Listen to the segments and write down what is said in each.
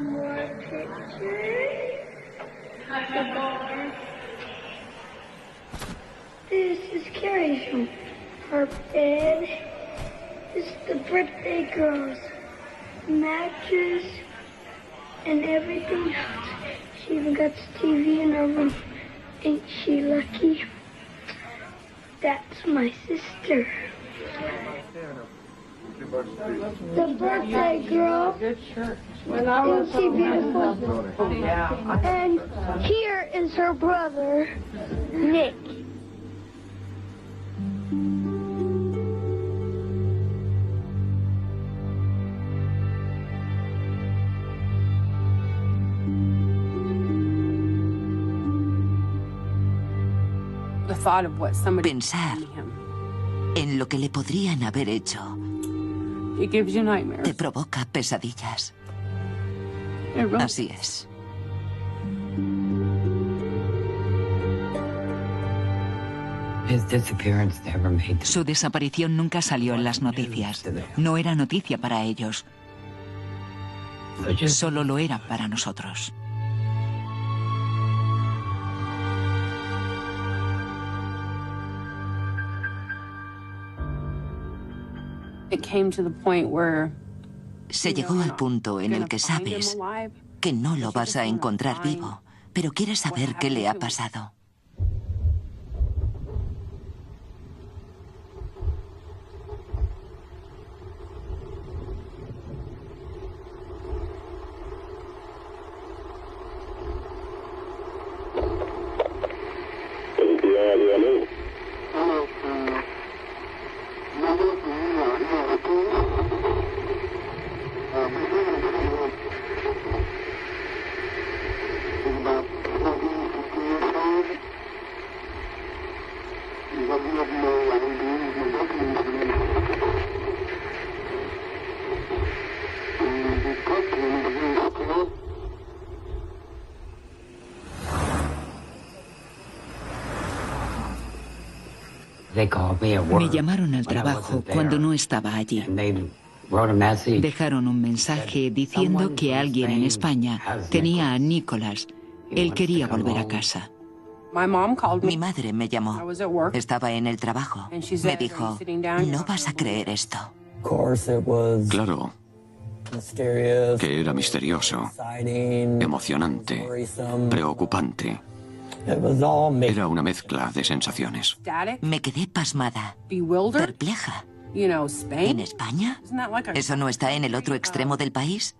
more pictures. The barn. This is Carrie's room. Her bed. This is the birthday girl's mattress and everything else. She even got the TV in her room. Ain't she lucky? That's my sister. The birthday girl. Isn't she beautiful? And here is her brother, Nick. Pensar en lo que le podrían haber hecho te provoca pesadillas. Así es. Su desaparición nunca salió en las noticias. No era noticia para ellos. Solo lo era para nosotros. Se llegó al punto en el que sabes que no lo vas a encontrar vivo, pero quieres saber qué le ha pasado. Me llamaron al trabajo cuando no estaba allí. Dejaron un mensaje diciendo que alguien en España tenía a Nicholas. Él quería volver a casa. Mi madre me llamó. Estaba en el trabajo. Me dijo, no vas a creer esto. Claro, que era misterioso, emocionante, preocupante. Era una mezcla de sensaciones. Me quedé pasmada, perpleja. ¿En España? ¿Eso no está en el otro extremo del país?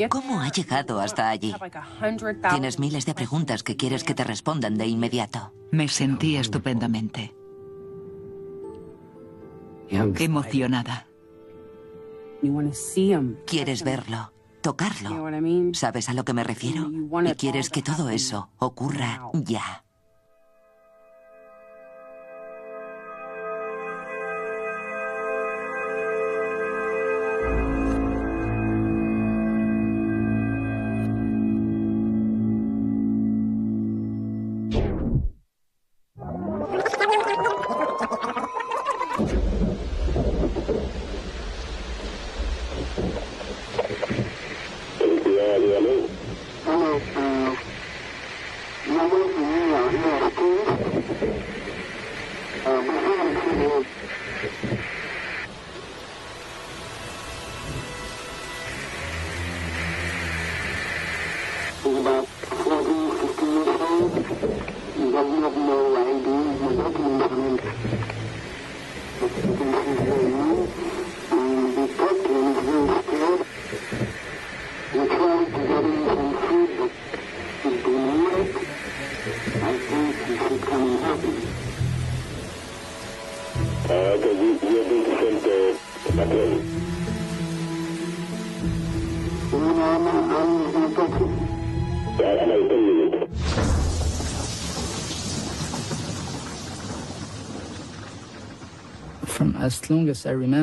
¿Cómo ha llegado hasta allí? Tienes miles de preguntas que quieres que te respondan de inmediato. Me sentí estupendamente. Emocionada. Quieres verlo, tocarlo. ¿Sabes a lo que me refiero? Y quieres que todo eso ocurra ya.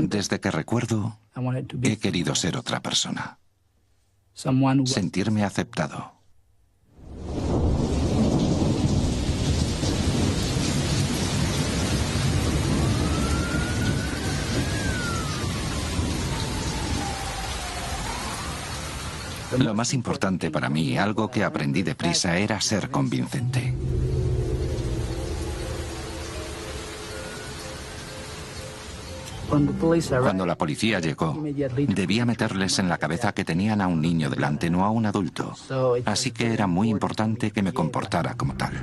Desde que recuerdo, he querido ser otra persona. Sentirme aceptado. Lo más importante para mí, algo que aprendí deprisa, era ser convincente. Cuando la policía llegó, debía meterles en la cabeza que tenían a un niño delante, no a un adulto. Así que era muy importante que me comportara como tal.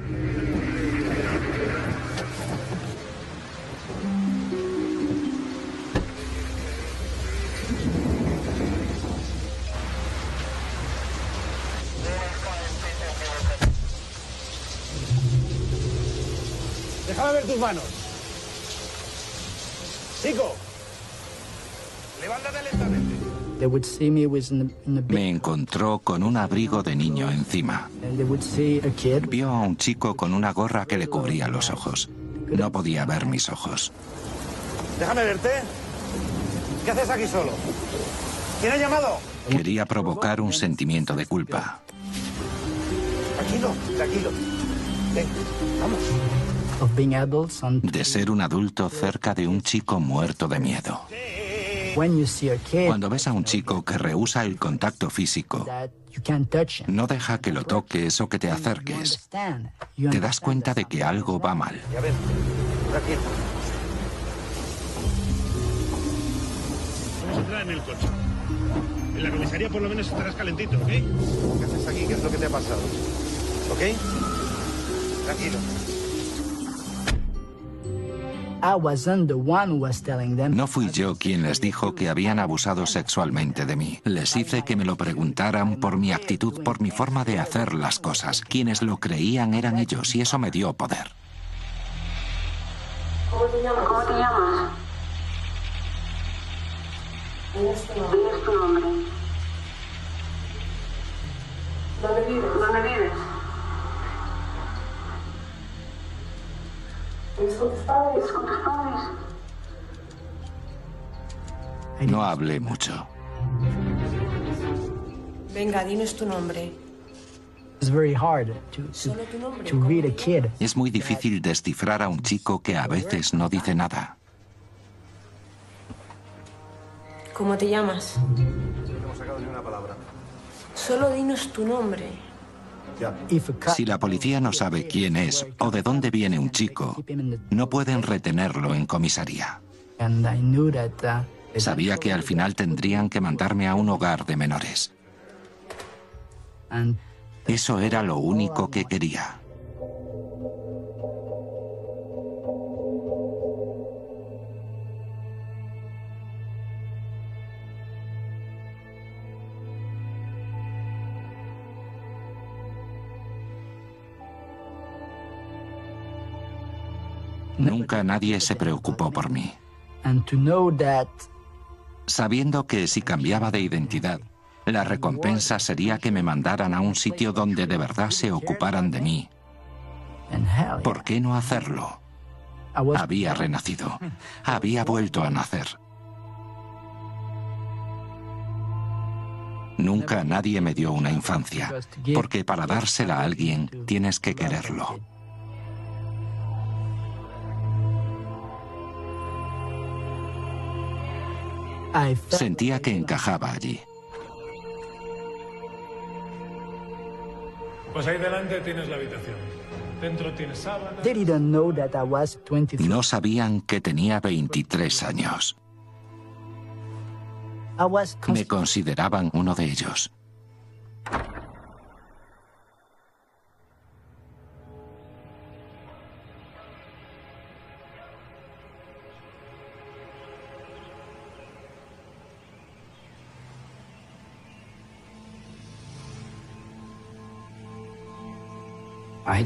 Déjame ver tus manos. Chico, levántate lentamente. Me encontró con un abrigo de niño encima. Vio a un chico con una gorra que le cubría los ojos. No podía ver mis ojos. Déjame verte. ¿Qué haces aquí solo? ¿Quién ha llamado? Quería provocar un sentimiento de culpa. Tranquilo, tranquilo. Ven, vamos. De ser un adulto cerca de un chico muerto de miedo. Cuando ves a un chico que rehúsa el contacto físico, no deja que lo toques o que te acerques, te das cuenta de que algo va mal. Ya ves, tranquilo. Vamos a entrar en el coche. En la comisaría por lo menos estarás calentito, ¿ok? ¿Qué haces aquí? ¿Qué es lo que te ha pasado? ¿Ok? Tranquilo. No fui yo quien les dijo que habían abusado sexualmente de mí. Les hice que me lo preguntaran por mi actitud, por mi forma de hacer las cosas. Quienes lo creían eran ellos y eso me dio poder. ¿Cómo te llamas? Dinos tu nombre. ¿Dónde vives? ¿Vives con tus padres? No hablé mucho. Venga, dinos tu nombre. Solo tu nombre. Es muy difícil descifrar a un chico que a veces no dice nada. ¿Cómo te llamas? No hemos sacado ni una palabra. Solo dinos tu nombre. Ya. Si la policía no sabe quién es o de dónde viene un chico, no pueden retenerlo en comisaría. Sabía que al final tendrían que mandarme a un hogar de menores. Eso era lo único que quería. Nunca nadie se preocupó por mí. Sabiendo que si cambiaba de identidad, la recompensa sería que me mandaran a un sitio donde de verdad se ocuparan de mí. ¿Por qué no hacerlo? Había renacido. Había vuelto a nacer. Nunca nadie me dio una infancia, porque para dársela a alguien tienes que quererlo. Sentía que encajaba allí. Pues ahí delante tienes la habitación. Dentro tienes sábanas. No sabían que tenía 23 años. Me consideraban uno de ellos.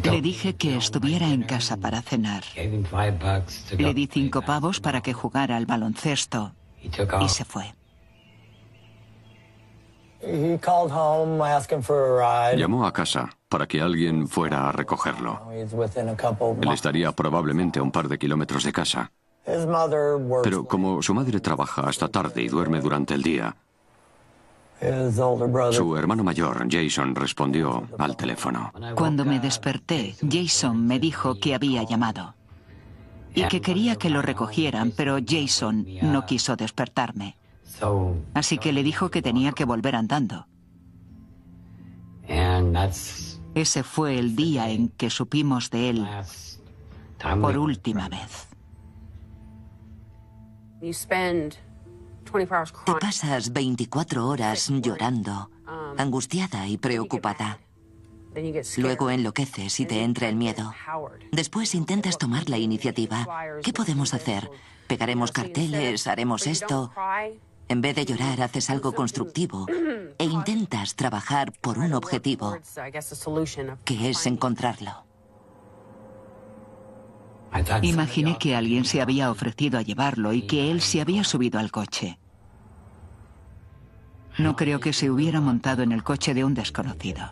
Le dije que estuviera en casa para cenar. Le di 5 pavos para que jugara al baloncesto y se fue. Llamó a casa para que alguien fuera a recogerlo. Él estaría probablemente a un par de kilómetros de casa. Pero como su madre trabaja hasta tarde y duerme durante el día, su hermano mayor, Jason, respondió al teléfono. Cuando me desperté, Jason me dijo que había llamado y que quería que lo recogieran, pero Jason no quiso despertarme. Así que le dijo que tenía que volver andando. Ese fue el día en que supimos de él por última vez. Te pasas 24 horas llorando, angustiada y preocupada. Luego enloqueces y te entra el miedo. Después intentas tomar la iniciativa. ¿Qué podemos hacer? ¿Pegaremos carteles? ¿Haremos esto? En vez de llorar, haces algo constructivo e intentas trabajar por un objetivo, que es encontrarlo. Imaginé que alguien se había ofrecido a llevarlo y que él se había subido al coche. No creo que se hubiera montado en el coche de un desconocido.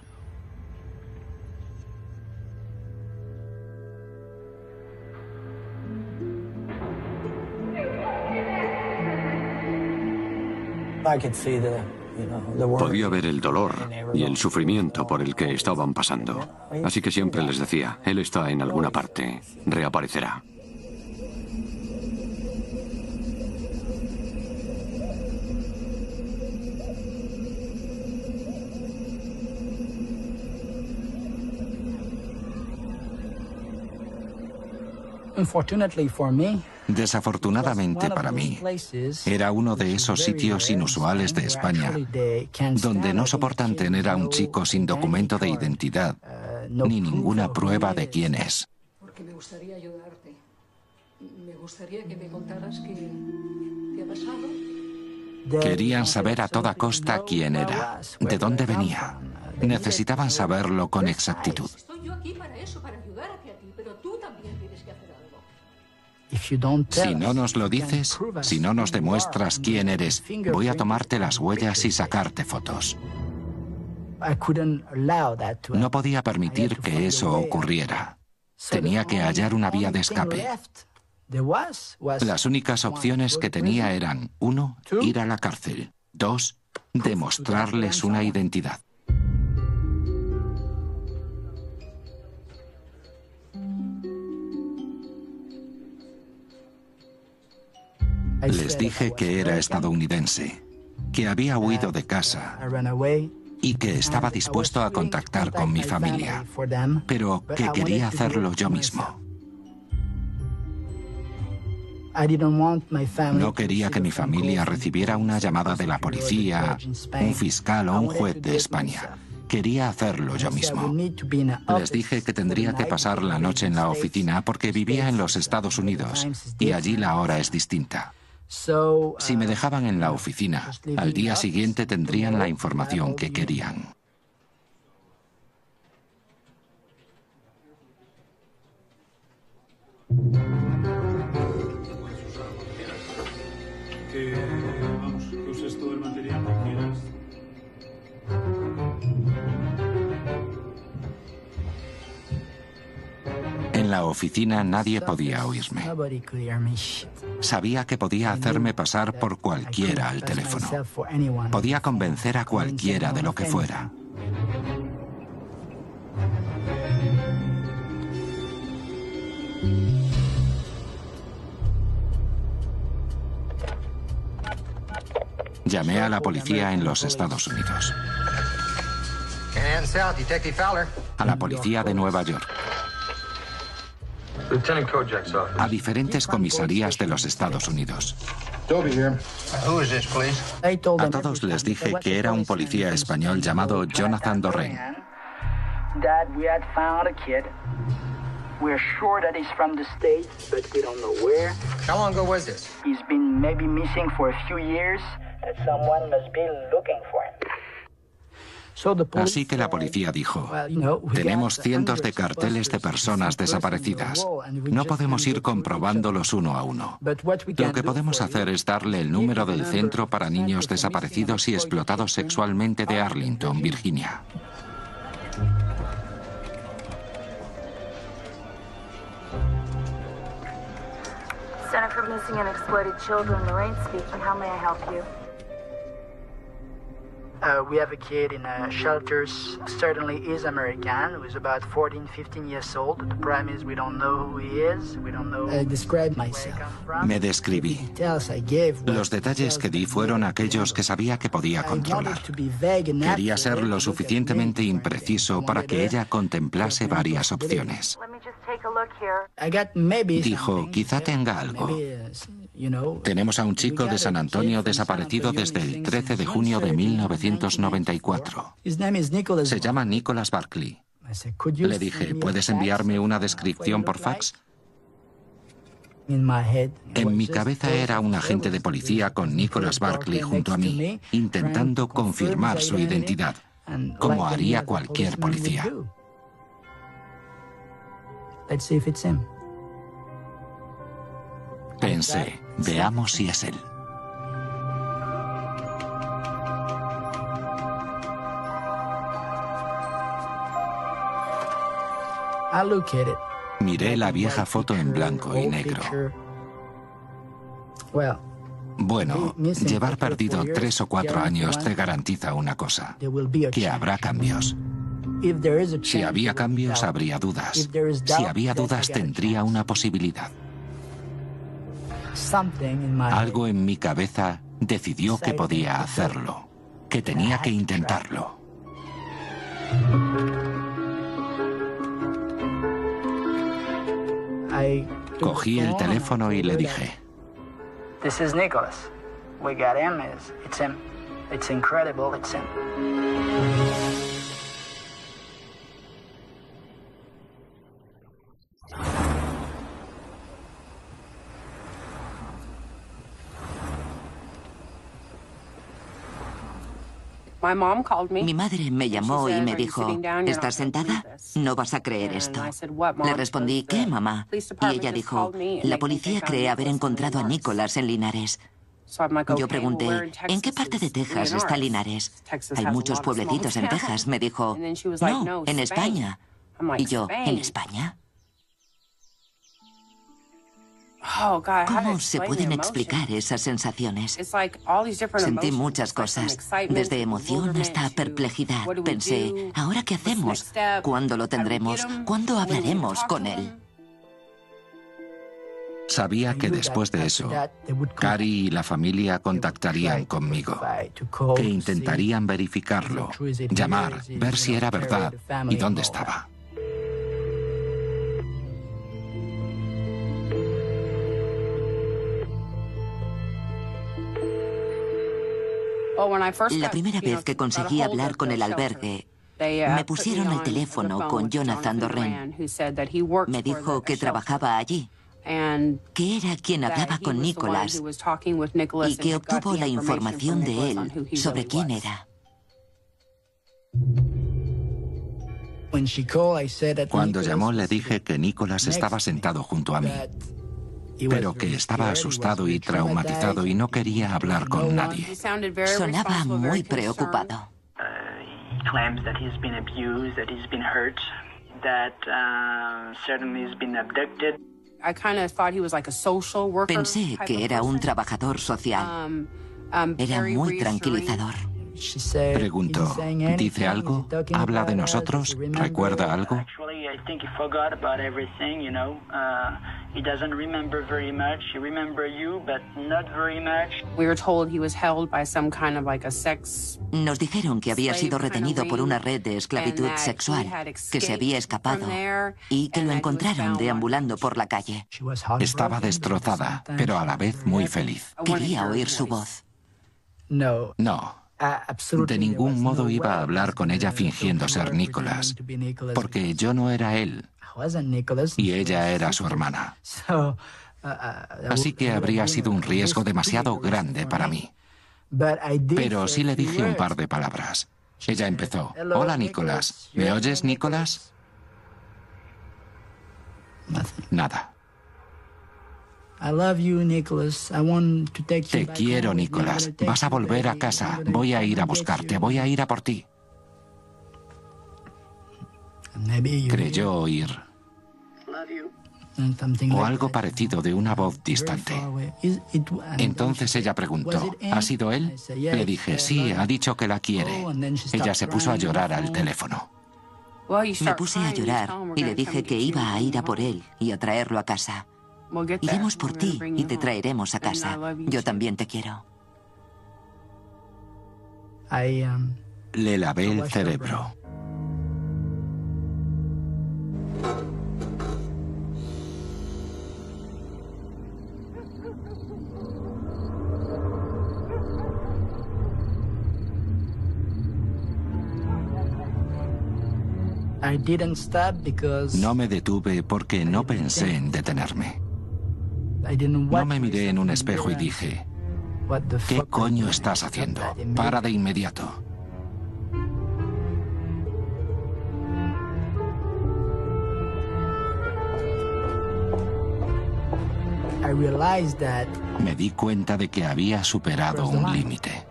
Podía ver el dolor y el sufrimiento por el que estaban pasando. Así que siempre les decía, él está en alguna parte, reaparecerá. Desafortunadamente para mí, era uno de esos sitios inusuales de España, donde no soportan tener a un chico sin documento de identidad, ni ninguna prueba de quién es. Porque me gustaría ayudarte. Me gustaría que me contaras qué ha pasado. Querían saber a toda costa quién era, de dónde venía. Necesitaban saberlo con exactitud. Estoy yo aquí para eso, para ayudarte a ti, pero tú también tienes que hacer algo. Si no nos lo dices, si no nos demuestras quién eres, voy a tomarte las huellas y sacarte fotos. No podía permitir que eso ocurriera. Tenía que hallar una vía de escape. Las únicas opciones que tenía eran: 1, ir a la cárcel; 2, demostrarles una identidad. Les dije que era estadounidense, que había huido de casa y que estaba dispuesto a contactar con mi familia, pero que quería hacerlo yo mismo. No quería que mi familia recibiera una llamada de la policía, un fiscal o un juez de España. Quería hacerlo yo mismo. Les dije que tendría que pasar la noche en la oficina porque vivía en los Estados Unidos y allí la hora es distinta. Si me dejaban en la oficina, al día siguiente tendrían la información que querían. Que uses todo el material que quieras. En la oficina nadie podía oírme. Sabía que podía hacerme pasar por cualquiera al teléfono. Podía convencer a cualquiera de lo que fuera. Llamé a la policía en los Estados Unidos. A la policía de Nueva York. A diferentes comisarías de los Estados Unidos. A todos les dije que era un policía español llamado Jonathan Dorren. We're sure that he's from the States, but we don't know where. How long ago was this? He's been maybe missing for a few years, and someone must be looking for him. Así que la policía dijo: tenemos cientos de carteles de personas desaparecidas. No podemos ir comprobándolos uno a uno. Lo que podemos hacer es darle el número del Centro para Niños Desaparecidos y Explotados Sexualmente de Arlington, Virginia. Center for Missing and Exploited Children, Lorraine speaking. How may I help you? We have a kid in shelters, certainly is American, who is about 14, 15 years old. The problem is we don't know who he is, we don't know. Me describí. Los detalles que di fueron aquellos que sabía que podía controlar. Quería ser lo suficientemente impreciso para que ella contemplase varias opciones. Dijo, quizá tenga algo. Tenemos a un chico de San Antonio desaparecido desde el 13 de junio de 1994. Se llama Nicholas Barkley. Le dije, ¿puedes enviarme una descripción por fax? En mi cabeza era un agente de policía con Nicholas Barkley junto a mí, intentando confirmar su identidad, como haría cualquier policía. Pensé, veamos si es él. Miré la vieja foto en blanco y negro. Bueno, llevar perdido 3 o 4 años te garantiza una cosa, que habrá cambios. Si había cambios, habría dudas. Si había dudas, tendría una posibilidad. Algo en mi cabeza decidió que podía hacerlo, que tenía que intentarlo. Cogí el teléfono y le dije: This is Nicholas. We got him. It's him. It's incredible. It's him. Mi madre me llamó y me dijo, ¿estás sentada? No vas a creer esto. Le respondí, ¿qué, mamá? Y ella dijo, la policía cree haber encontrado a Nicholas en Linares. Yo pregunté, ¿en qué parte de Texas está Linares? Hay muchos pueblecitos en Texas. Me dijo, no, en España. Y yo, ¿en España? ¿Cómo se pueden explicar esas sensaciones? Sentí muchas cosas, desde emoción hasta perplejidad. Pensé, ¿ahora qué hacemos? ¿Cuándo lo tendremos? ¿Cuándo hablaremos con él? Sabía que después de eso, Cari y la familia contactarían conmigo, que intentarían verificarlo, llamar, ver si era verdad y dónde estaba. La primera vez que conseguí hablar con el albergue, me pusieron al teléfono con Jonathan Dorren. Me dijo que trabajaba allí, que era quien hablaba con Nicholas y que obtuvo la información de él sobre quién era. Cuando llamó le dije que Nicholas estaba sentado junto a mí, pero que estaba asustado y traumatizado y no quería hablar con nadie. Sonaba muy preocupado. Claims that he's been abused, that he's been hurt, that certainly he's been abducted. Pensé que era un trabajador social. Era muy tranquilizador. Preguntó, ¿dice algo? ¿Habla de nosotros? ¿Recuerda algo? Nos dijeron que había sido retenido por una red de esclavitud sexual, que se había escapado y que lo encontraron deambulando por la calle. Estaba destrozada, pero a la vez muy feliz. Quería oír su voz. No. De ningún modo iba a hablar con ella fingiendo ser Nicholas, porque yo no era él y ella era su hermana. Así que habría sido un riesgo demasiado grande para mí. Pero sí le dije un par de palabras. Ella empezó, hola Nicholas, ¿me oyes Nicholas? Nada. Te quiero, Nicholas. Vas a volver a casa. Voy a ir a buscarte. Voy a ir a por ti. Creyó oír. o algo parecido de una voz distante. Entonces ella preguntó, ¿ha sido él? Le dije, sí, ha dicho que la quiere. Ella se puso a llorar al teléfono. Me puse a llorar y le dije que iba a ir a por él y a traerlo a casa. Iremos por ti y te traeremos a casa. Yo también te quiero. Le lavé el cerebro. No me detuve porque no pensé en detenerme. No me miré en un espejo y dije, ¿qué coño estás haciendo? Para de inmediato. Me di cuenta de que había superado un límite.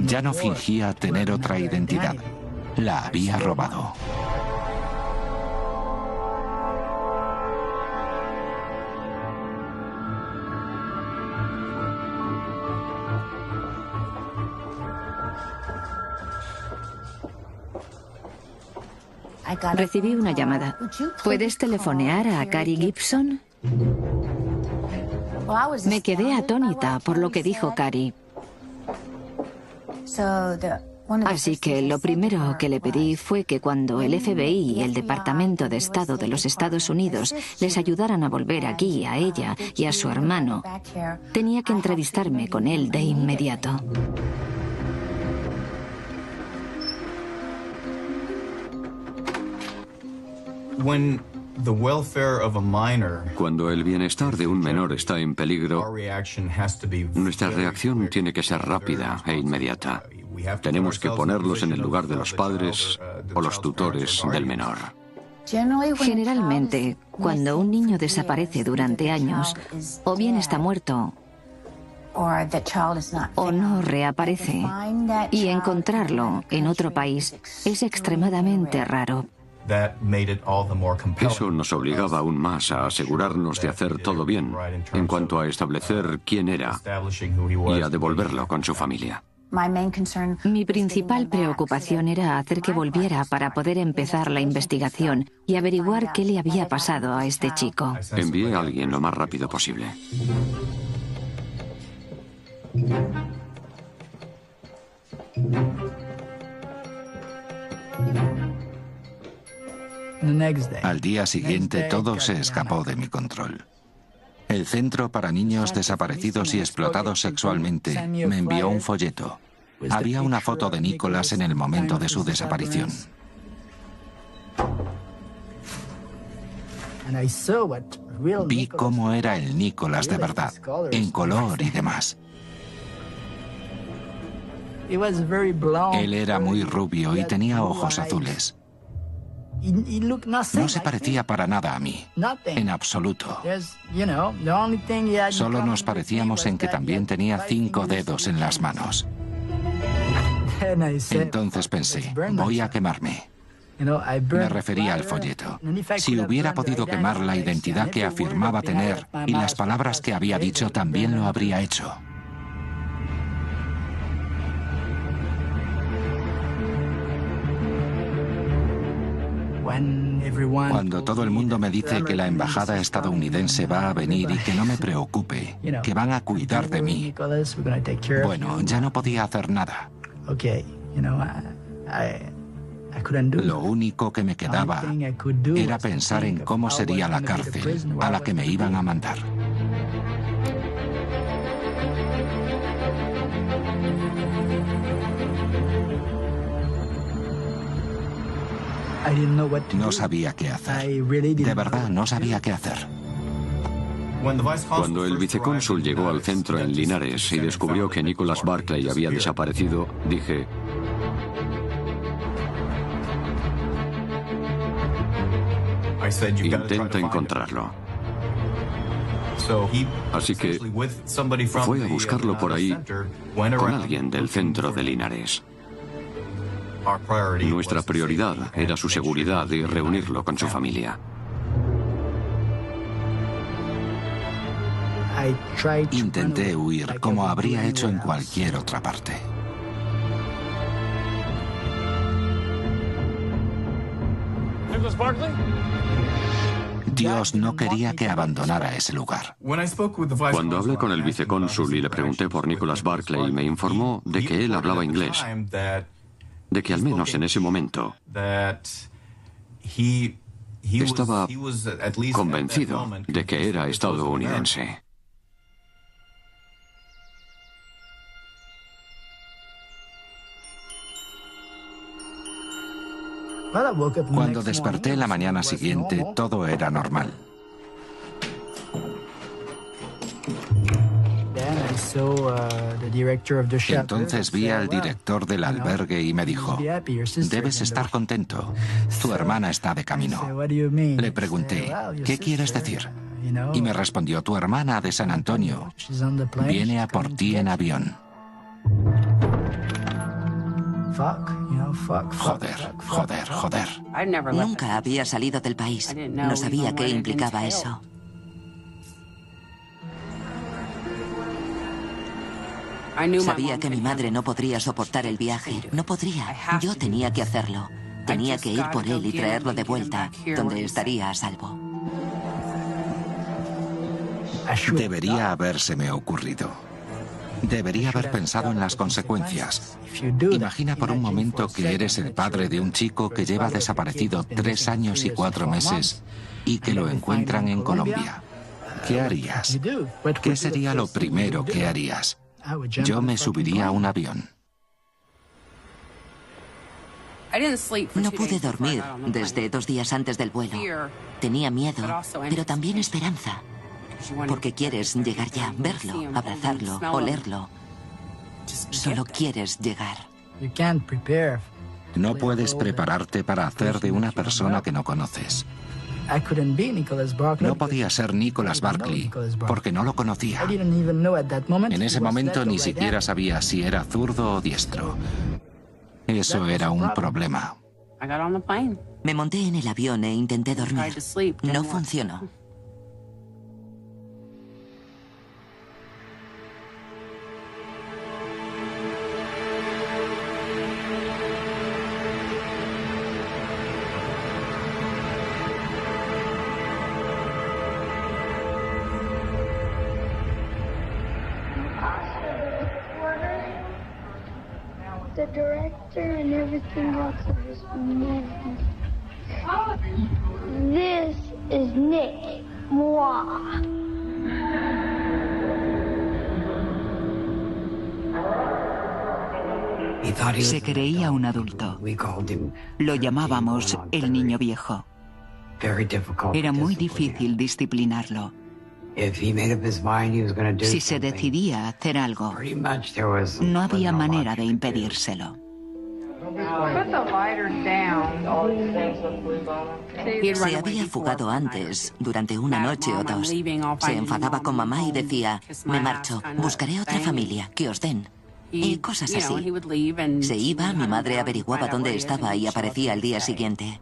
Ya no fingía tener otra identidad. La había robado. Recibí una llamada. ¿Puedes telefonear a Cary Gibson? Me quedé atónita por lo que dijo Cary. Así que lo primero que le pedí fue que cuando el FBI y el Departamento de Estado de los Estados Unidos les ayudaran a volver aquí a ella y a su hermano, tenía que entrevistarme con él de inmediato. Cuando el bienestar de un menor está en peligro, nuestra reacción tiene que ser rápida e inmediata. Tenemos que ponerlos en el lugar de los padres o los tutores del menor. Generalmente, cuando un niño desaparece durante años, o bien está muerto, o no reaparece, y encontrarlo en otro país es extremadamente raro. Eso nos obligaba aún más a asegurarnos de hacer todo bien en cuanto a establecer quién era y a devolverlo con su familia. Mi principal preocupación era hacer que volviera para poder empezar la investigación y averiguar qué le había pasado a este chico. Envié a alguien lo más rápido posible. Al día siguiente todo se escapó de mi control. El Centro para Niños Desaparecidos y Explotados Sexualmente me envió un folleto. Había una foto de Nicholas en el momento de su desaparición. Vi cómo era el Nicholas de verdad, en color y demás. Él era muy rubio y tenía ojos azules. No se parecía para nada a mí, en absoluto. Solo nos parecíamos en que también tenía 5 dedos en las manos. Entonces pensé, voy a quemarme. Me refería al folleto. Si hubiera podido quemar la identidad que afirmaba tener y las palabras que había dicho, también lo habría hecho. Cuando todo el mundo me dice que la embajada estadounidense va a venir y que no me preocupe, que van a cuidar de mí, bueno, ya no podía hacer nada. Lo único que me quedaba era pensar en cómo sería la cárcel a la que me iban a mandar. No sabía qué hacer. De verdad, no sabía qué hacer. Cuando el vicecónsul llegó al centro en Linares y descubrió que Nicholas Barclay había desaparecido, dije: intenta encontrarlo. Así que fue a buscarlo por ahí con alguien del centro de Linares. Nuestra prioridad era su seguridad y reunirlo con su familia. Intenté huir como habría hecho en cualquier otra parte. Dios no quería que abandonara ese lugar. Cuando hablé con el vicecónsul y le pregunté por Nicholas Barclay, me informó de que él hablaba inglés, de que al menos en ese momento estaba convencido de que era estadounidense. Cuando desperté la mañana siguiente, todo era normal. Entonces vi al director del albergue y me dijo: debes estar contento, tu hermana está de camino. Le pregunté: ¿qué quieres decir? Y me respondió: tu hermana de San Antonio viene a por ti en avión. Joder. Nunca había salido del país. No sabía qué implicaba eso. Sabía que mi madre no podría soportar el viaje. No podría. Yo tenía que hacerlo. Tenía que ir por él y traerlo de vuelta, donde estaría a salvo. Debería habérseme ocurrido. Debería haber pensado en las consecuencias. Imagina por un momento que eres el padre de un chico que lleva desaparecido 3 años y 4 meses y que lo encuentran en Colombia. ¿Qué harías? ¿Qué sería lo primero que harías? Yo me subiría a un avión. No pude dormir desde 2 días antes del vuelo. Tenía miedo, pero también esperanza. Porque quieres llegar ya, verlo, abrazarlo, olerlo. Solo quieres llegar. No puedes prepararte para hacer de una persona que no conoces. No podía ser Nicholas Barclay, porque no lo conocía. En ese momento ni siquiera sabía si era zurdo o diestro. Eso era un problema. Me monté en el avión e intenté dormir. No funcionó. The director and everything else of this movie. This is Nick. Moi. Se creía un adulto. Lo llamábamos el niño viejo. Era muy difícil disciplinarlo. Si se decidía a hacer algo, no había manera de impedírselo. Se había fugado antes, durante una noche o 2. Se enfadaba con mamá y decía: me marcho, buscaré otra familia, que os den. Y cosas así. Se iba, mi madre averiguaba dónde estaba y aparecía al día siguiente.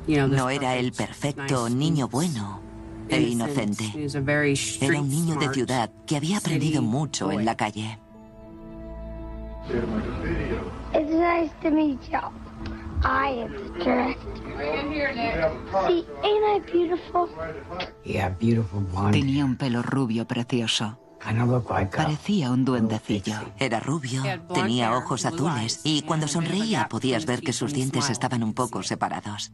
No era el perfecto niño bueno e inocente. Era un niño de ciudad que había aprendido mucho en la calle. It's nice to meet you. I am the director. See, ain't I beautiful? Tenía un pelo rubio precioso. Parecía un duendecillo. Era rubio, tenía ojos azules y cuando sonreía podías ver que sus dientes estaban un poco separados.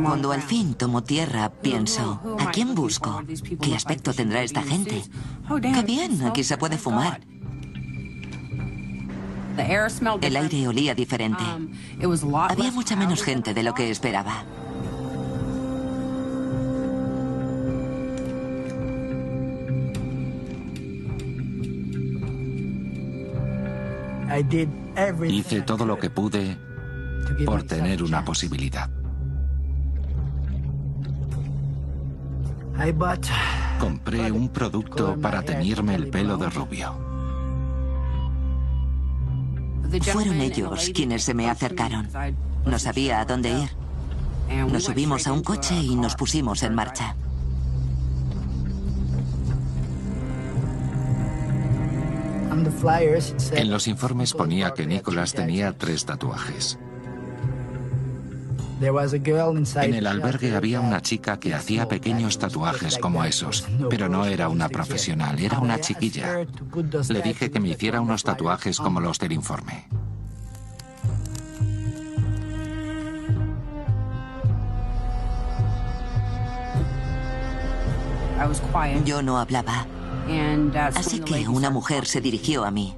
Cuando al fin tomo tierra, pienso: ¿a quién busco? ¿Qué aspecto tendrá esta gente? ¡Qué bien! Aquí se puede fumar. El aire olía diferente. Había mucha menos gente de lo que esperaba. Hice todo lo que pude por tener una posibilidad. Compré un producto para teñirme el pelo de rubio. Fueron ellos quienes se me acercaron. No sabía a dónde ir. Nos subimos a un coche y nos pusimos en marcha. En los informes ponía que Nicholas tenía 3 tatuajes. En el albergue había una chica que hacía pequeños tatuajes como esos, pero no era una profesional, era una chiquilla. Le dije que me hiciera unos tatuajes como los del informe. Yo no hablaba. Así que una mujer se dirigió a mí.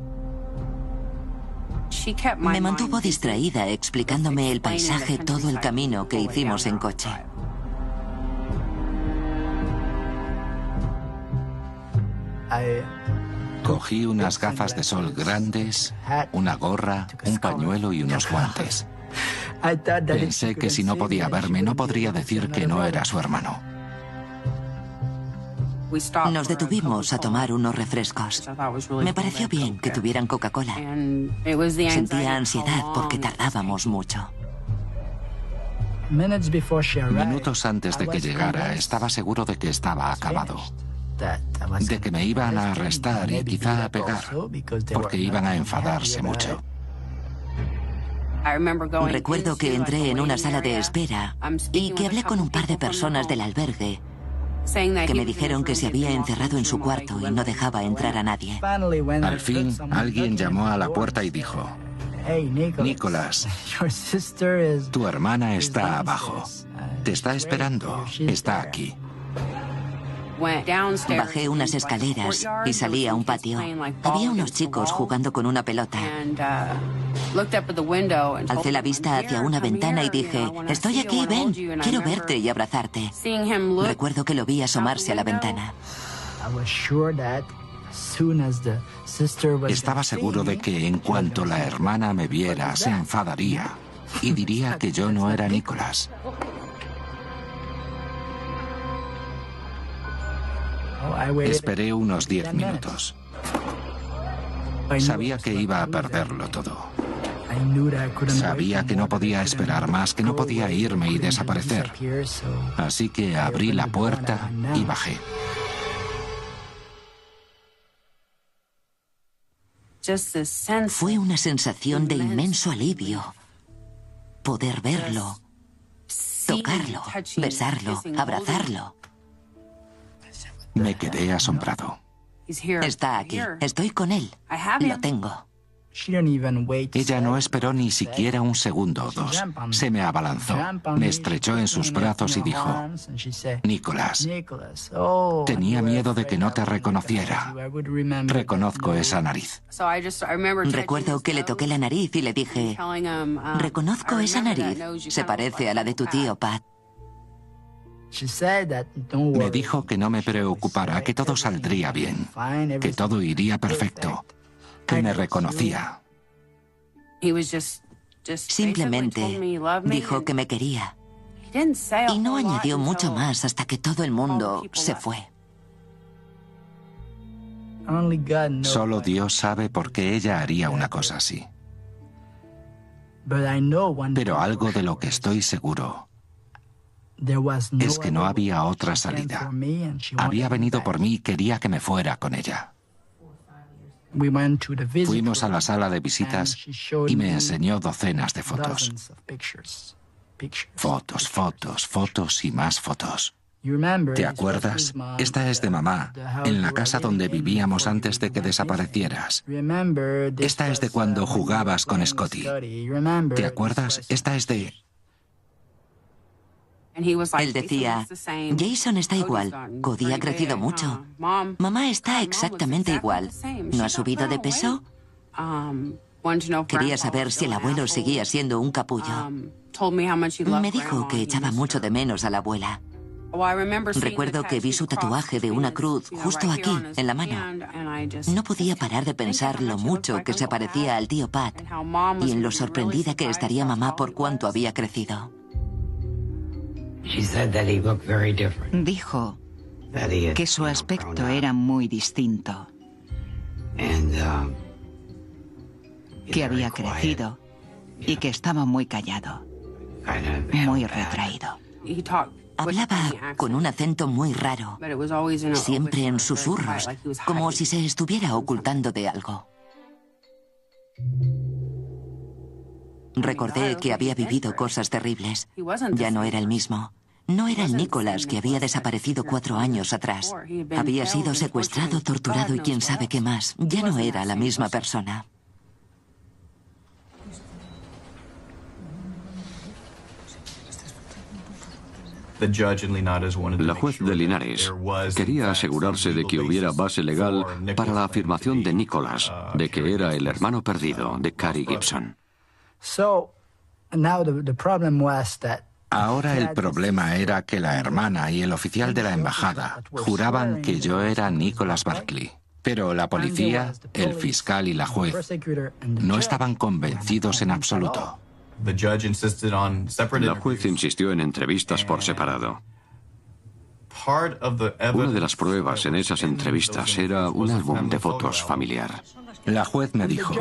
Me mantuvo distraída explicándome el paisaje todo el camino que hicimos en coche. Cogí unas gafas de sol grandes, una gorra, un pañuelo y unos guantes. Pensé que si no podía verme, no podría decir que no era su hermano. Nos detuvimos a tomar unos refrescos. Me pareció bien que tuvieran Coca-Cola. Sentía ansiedad porque tardábamos mucho. Minutos antes de que llegara, estaba seguro de que estaba acabado. De que me iban a arrestar y quizá a pegar, porque iban a enfadarse mucho. Recuerdo que entré en una sala de espera y que hablé con un par de personas del albergue que me dijeron que se había encerrado en su cuarto y no dejaba entrar a nadie. Al fin, alguien llamó a la puerta y dijo: Nicholas, tu hermana está abajo. Te está esperando. Está aquí. Bajé unas escaleras y salí a un patio. Había unos chicos jugando con una pelota. Alcé la vista hacia una ventana y dije: estoy aquí, ven, quiero verte y abrazarte. Recuerdo que lo vi asomarse a la ventana. Estaba seguro de que en cuanto la hermana me viera, se enfadaría y diría que yo no era Nicholas. Esperé unos 10 minutos. Sabía que iba a perderlo todo. Sabía que no podía esperar más, que no podía irme y desaparecer. Así que abrí la puerta y bajé. Fue una sensación de inmenso alivio. Poder verlo, tocarlo, besarlo, abrazarlo. Me quedé asombrado. Está aquí. Estoy con él. Lo tengo. Ella no esperó ni siquiera un segundo o dos. Se me abalanzó, me estrechó en sus brazos y dijo: Nicholas, tenía miedo de que no te reconociera. Reconozco esa nariz. Recuerdo que le toqué la nariz y le dije: reconozco esa nariz. Se parece a la de tu tío, Pat. Me dijo que no me preocupara, que todo saldría bien, que todo iría perfecto, que me reconocía. Simplemente dijo que me quería. Y no añadió mucho más hasta que todo el mundo se fue. Solo Dios sabe por qué ella haría una cosa así. Pero algo de lo que estoy seguro es que no había otra salida. Había venido por mí y quería que me fuera con ella. Fuimos a la sala de visitas y me enseñó docenas de fotos. Fotos, fotos, fotos y más fotos. ¿Te acuerdas? Esta es de mamá, en la casa donde vivíamos antes de que desaparecieras. Esta es de cuando jugabas con Scotty. ¿Te acuerdas? Esta es de... Él decía: Jason está igual, Cody ha crecido mucho, mamá está exactamente igual. ¿No ha subido de peso? Quería saber si el abuelo seguía siendo un capullo. Me dijo que echaba mucho de menos a la abuela. Recuerdo que vi su tatuaje de una cruz justo aquí, en la mano. No podía parar de pensar lo mucho que se parecía al tío Pat y en lo sorprendida que estaría mamá por cuánto había crecido. Dijo que su aspecto era muy distinto, que había crecido y que estaba muy callado, muy retraído. Hablaba con un acento muy raro, siempre en susurros, como si se estuviera ocultando de algo. Recordé que había vivido cosas terribles. Ya no era el mismo. No era el Nicholas que había desaparecido 4 años atrás. Había sido secuestrado, torturado y quién sabe qué más. Ya no era la misma persona. La juez de Linares quería asegurarse de que hubiera base legal para la afirmación de Nicholas de que era el hermano perdido de Cary Gibson. Ahora el problema era que la hermana y el oficial de la embajada juraban que yo era Nicholas Barkley. Pero la policía, el fiscal y la juez no estaban convencidos en absoluto. La juez insistió en entrevistas por separado. Una de las pruebas en esas entrevistas era un álbum de fotos familiar. La juez me dijo,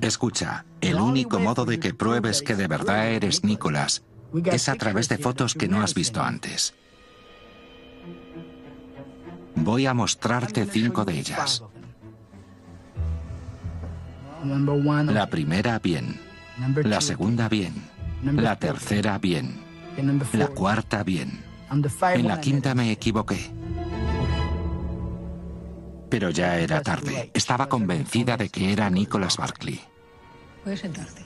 escucha, el único modo de que pruebes que de verdad eres Nicholas es a través de fotos que no has visto antes. Voy a mostrarte 5 de ellas. La primera, bien. La segunda, bien. La tercera, bien. La cuarta, bien. En la quinta me equivoqué. Pero ya era tarde. Estaba convencida de que era Nicholas Barkley. Puedes sentarte.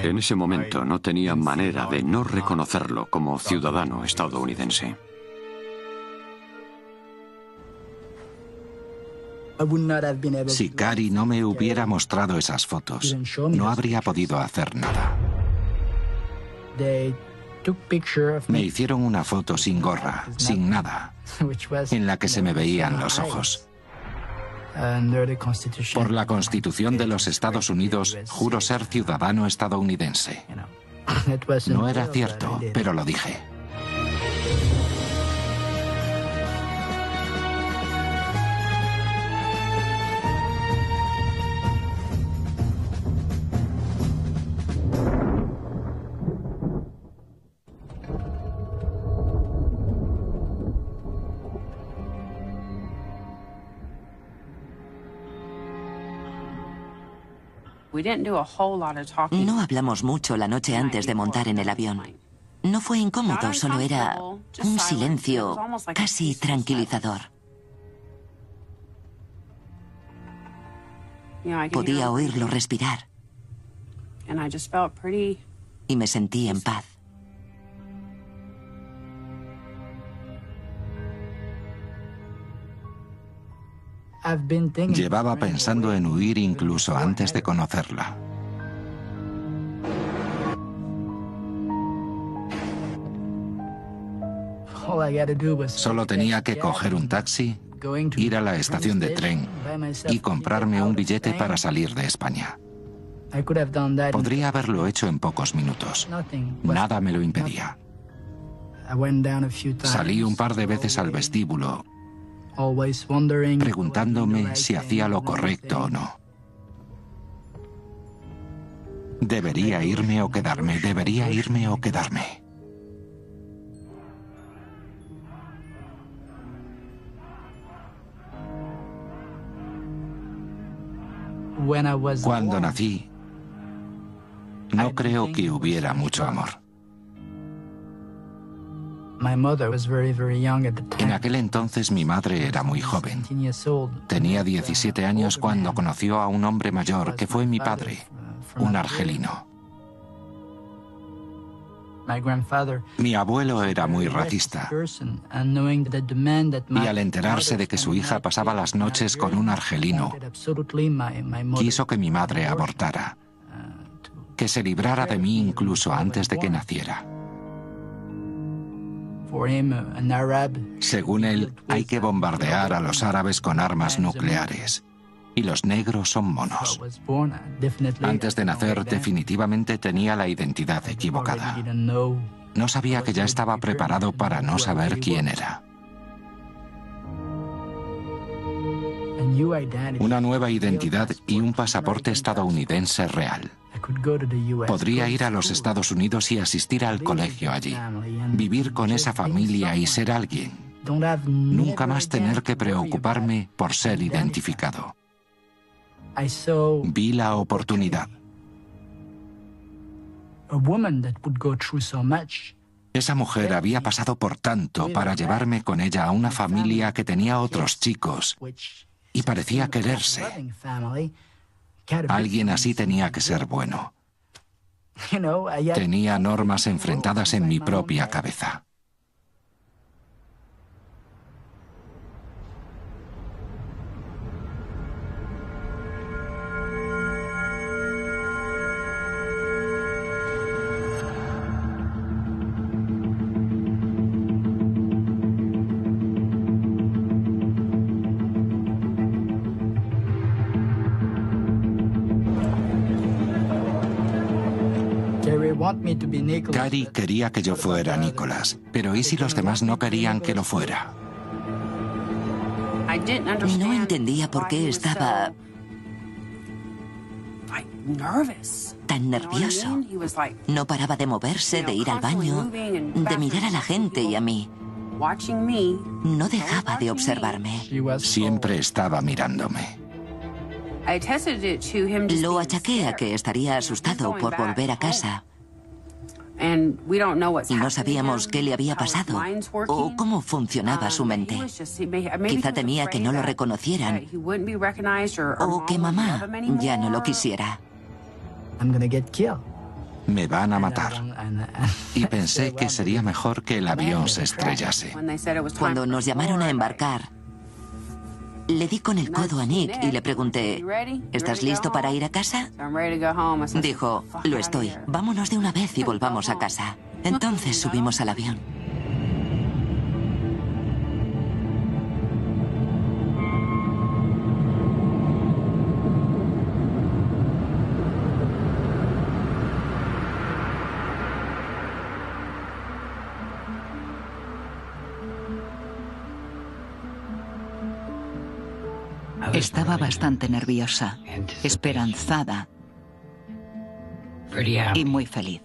En ese momento no tenía manera de no reconocerlo como ciudadano estadounidense. Si Cary no me hubiera mostrado esas fotos, no habría podido hacer nada. Me hicieron una foto sin gorra, sin nada, en la que se me veían los ojos. Por la Constitución de los Estados Unidos, juro ser ciudadano estadounidense. No era cierto, pero lo dije. No hablamos mucho la noche antes de montar en el avión. No fue incómodo, solo era un silencio casi tranquilizador. Podía oírlo respirar. Y me sentí en paz. Llevaba pensando en huir incluso antes de conocerla. Solo tenía que coger un taxi, ir a la estación de tren y comprarme un billete para salir de España. Podría haberlo hecho en pocos minutos. Nada me lo impedía. Salí un par de veces al vestíbulo, preguntándome si hacía lo correcto o no. ¿Debería irme o quedarme? ¿Debería irme o quedarme? Cuando nací, no creo que hubiera mucho amor. En aquel entonces mi madre era muy joven. Tenía 17 años cuando conoció a un hombre mayor que fue mi padre, un argelino. Mi abuelo era muy racista y al enterarse de que su hija pasaba las noches con un argelino, quiso que mi madre abortara, que se librara de mí incluso antes de que naciera. Según él, hay que bombardear a los árabes con armas nucleares. Y los negros son monos. Antes de nacer, definitivamente tenía la identidad equivocada. No sabía que ya estaba preparado para no saber quién era. Una nueva identidad y un pasaporte estadounidense real. Podría ir a los Estados Unidos y asistir al colegio allí. Vivir con esa familia y ser alguien. Nunca más tener que preocuparme por ser identificado. Vi la oportunidad. Esa mujer había pasado por tanto para llevarme con ella a una familia que tenía otros chicos y parecía quererse. Alguien así tenía que ser bueno. Tenía normas enfrentadas en mi propia cabeza. Cary quería que yo fuera Nicholas, pero ¿y si los demás no querían que lo fuera? No entendía por qué estaba tan nervioso. No paraba de moverse, de ir al baño, de mirar a la gente y a mí. No dejaba de observarme. Siempre estaba mirándome. Lo achaqué a que estaría asustado por volver a casa. No sabíamos qué le había pasado o cómo funcionaba su mente. Quizá temía que no lo reconocieran o que mamá ya no lo quisiera. Me van a matar. Y pensé que sería mejor que el avión se estrellase. Cuando nos llamaron a embarcar, le di con el codo a Nick y le pregunté, ¿estás listo para ir a casa? Dijo, lo estoy. Vámonos de una vez y volvamos a casa. Entonces subimos al avión. Estaba bastante nerviosa, esperanzada y muy feliz.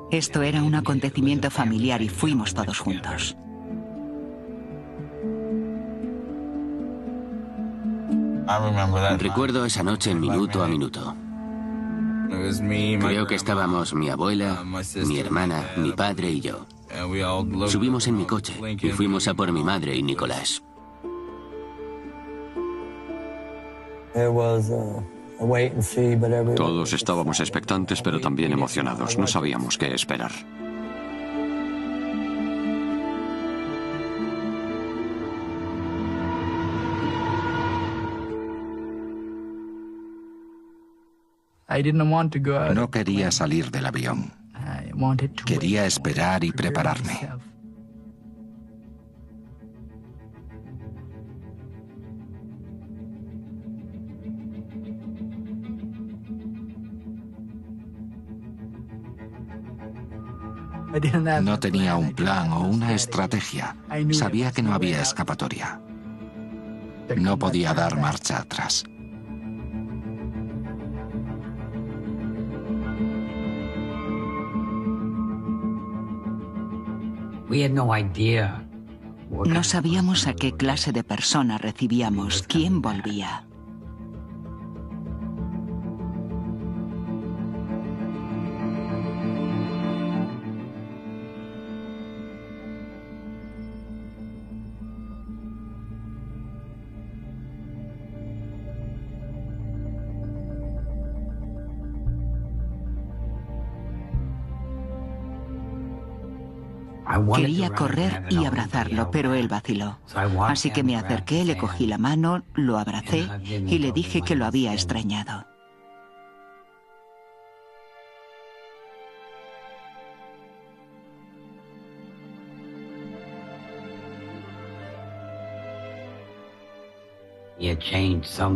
Esto era un acontecimiento familiar y fuimos todos juntos. Recuerdo esa noche minuto a minuto. Creo que estábamos mi abuela, mi hermana, mi padre y yo. Subimos en mi coche y fuimos a por mi madre y Nicolás. Todos estábamos expectantes, pero también emocionados. No sabíamos qué esperar. No quería salir del avión. Quería esperar y prepararme. No tenía un plan o una estrategia. Sabía que no había escapatoria. No podía dar marcha atrás. No sabíamos a qué clase de persona recibíamos, quién volvía. Quería correr y abrazarlo, pero él vaciló. Así que me acerqué, le cogí la mano, lo abracé y le dije que lo había extrañado.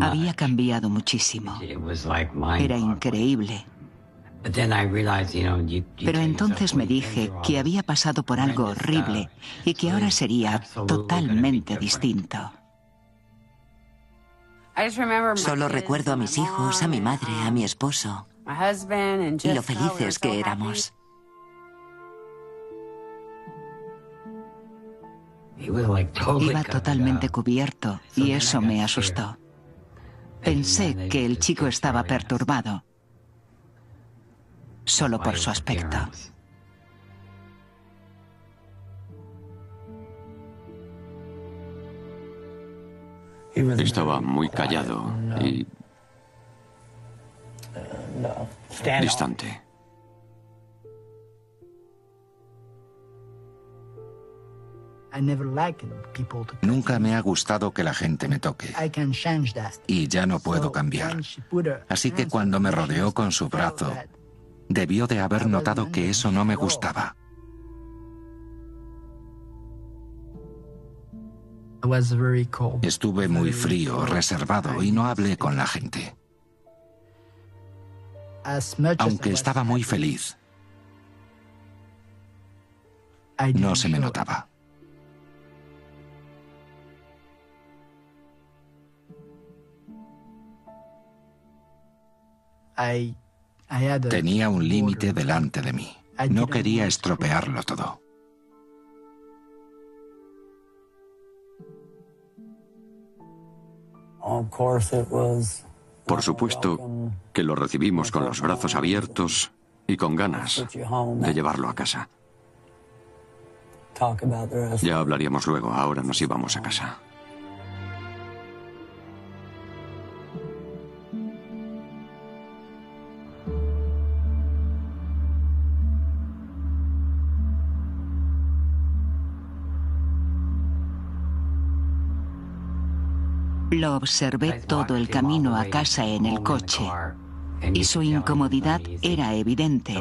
Había cambiado muchísimo. Era increíble. Pero entonces me dije que había pasado por algo horrible y que ahora sería totalmente distinto. Solo recuerdo a mis hijos, a mi madre, a mi esposo y lo felices que éramos. Iba totalmente cubierto y eso me asustó. Pensé que el chico estaba perturbado, solo por su aspecto. Estaba muy callado y distante. Nunca me ha gustado que la gente me toque. Y ya no puedo cambiar. Así que cuando me rodeó con su brazo, debió de haber notado que eso no me gustaba. Estuve muy frío, reservado y no hablé con la gente. Aunque estaba muy feliz, no se me notaba. Tenía un límite delante de mí. No quería estropearlo todo. Por supuesto que lo recibimos con los brazos abiertos y con ganas de llevarlo a casa. Ya hablaríamos luego, ahora nos íbamos a casa. Lo observé todo el camino a casa en el coche y su incomodidad era evidente.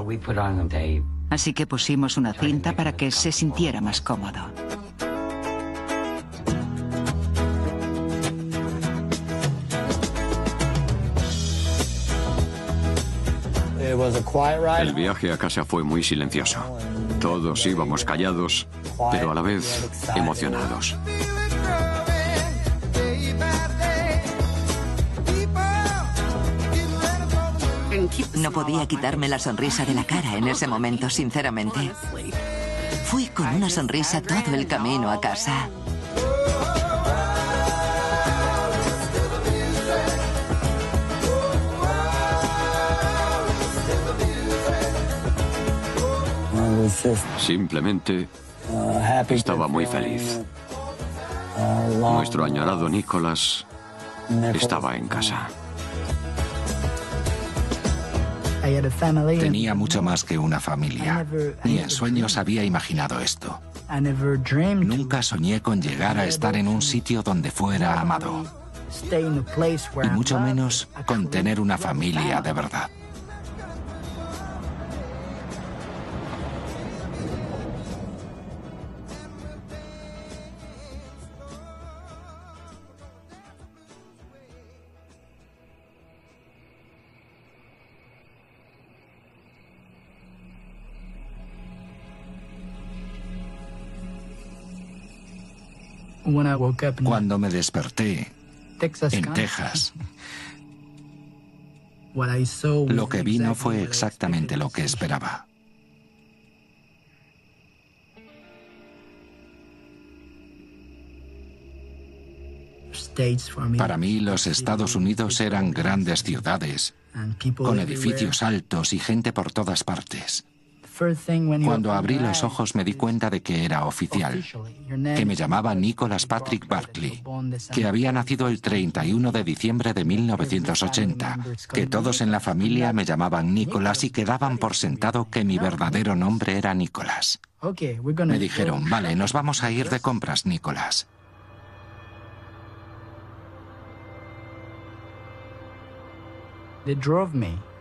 Así que pusimos una cinta para que se sintiera más cómodo. El viaje a casa fue muy silencioso. Todos íbamos callados, pero a la vez emocionados. No podía quitarme la sonrisa de la cara en ese momento, sinceramente. Fui con una sonrisa todo el camino a casa. Simplemente estaba muy feliz. Nuestro añorado Nicholas estaba en casa. Tenía mucho más que una familia. Ni en sueños había imaginado esto. Nunca soñé con llegar a estar en un sitio donde fuera amado. Y mucho menos con tener una familia de verdad. Cuando me desperté en Texas, lo que vi no fue exactamente lo que esperaba. Para mí, los Estados Unidos eran grandes ciudades, con edificios altos y gente por todas partes. Cuando abrí los ojos me di cuenta de que era oficial, que me llamaba Nicholas Patrick Barkley, que había nacido el 31 de diciembre de 1980, que todos en la familia me llamaban Nicholas y que daban por sentado que mi verdadero nombre era Nicholas. Me dijeron, vale, nos vamos a ir de compras, Nicholas.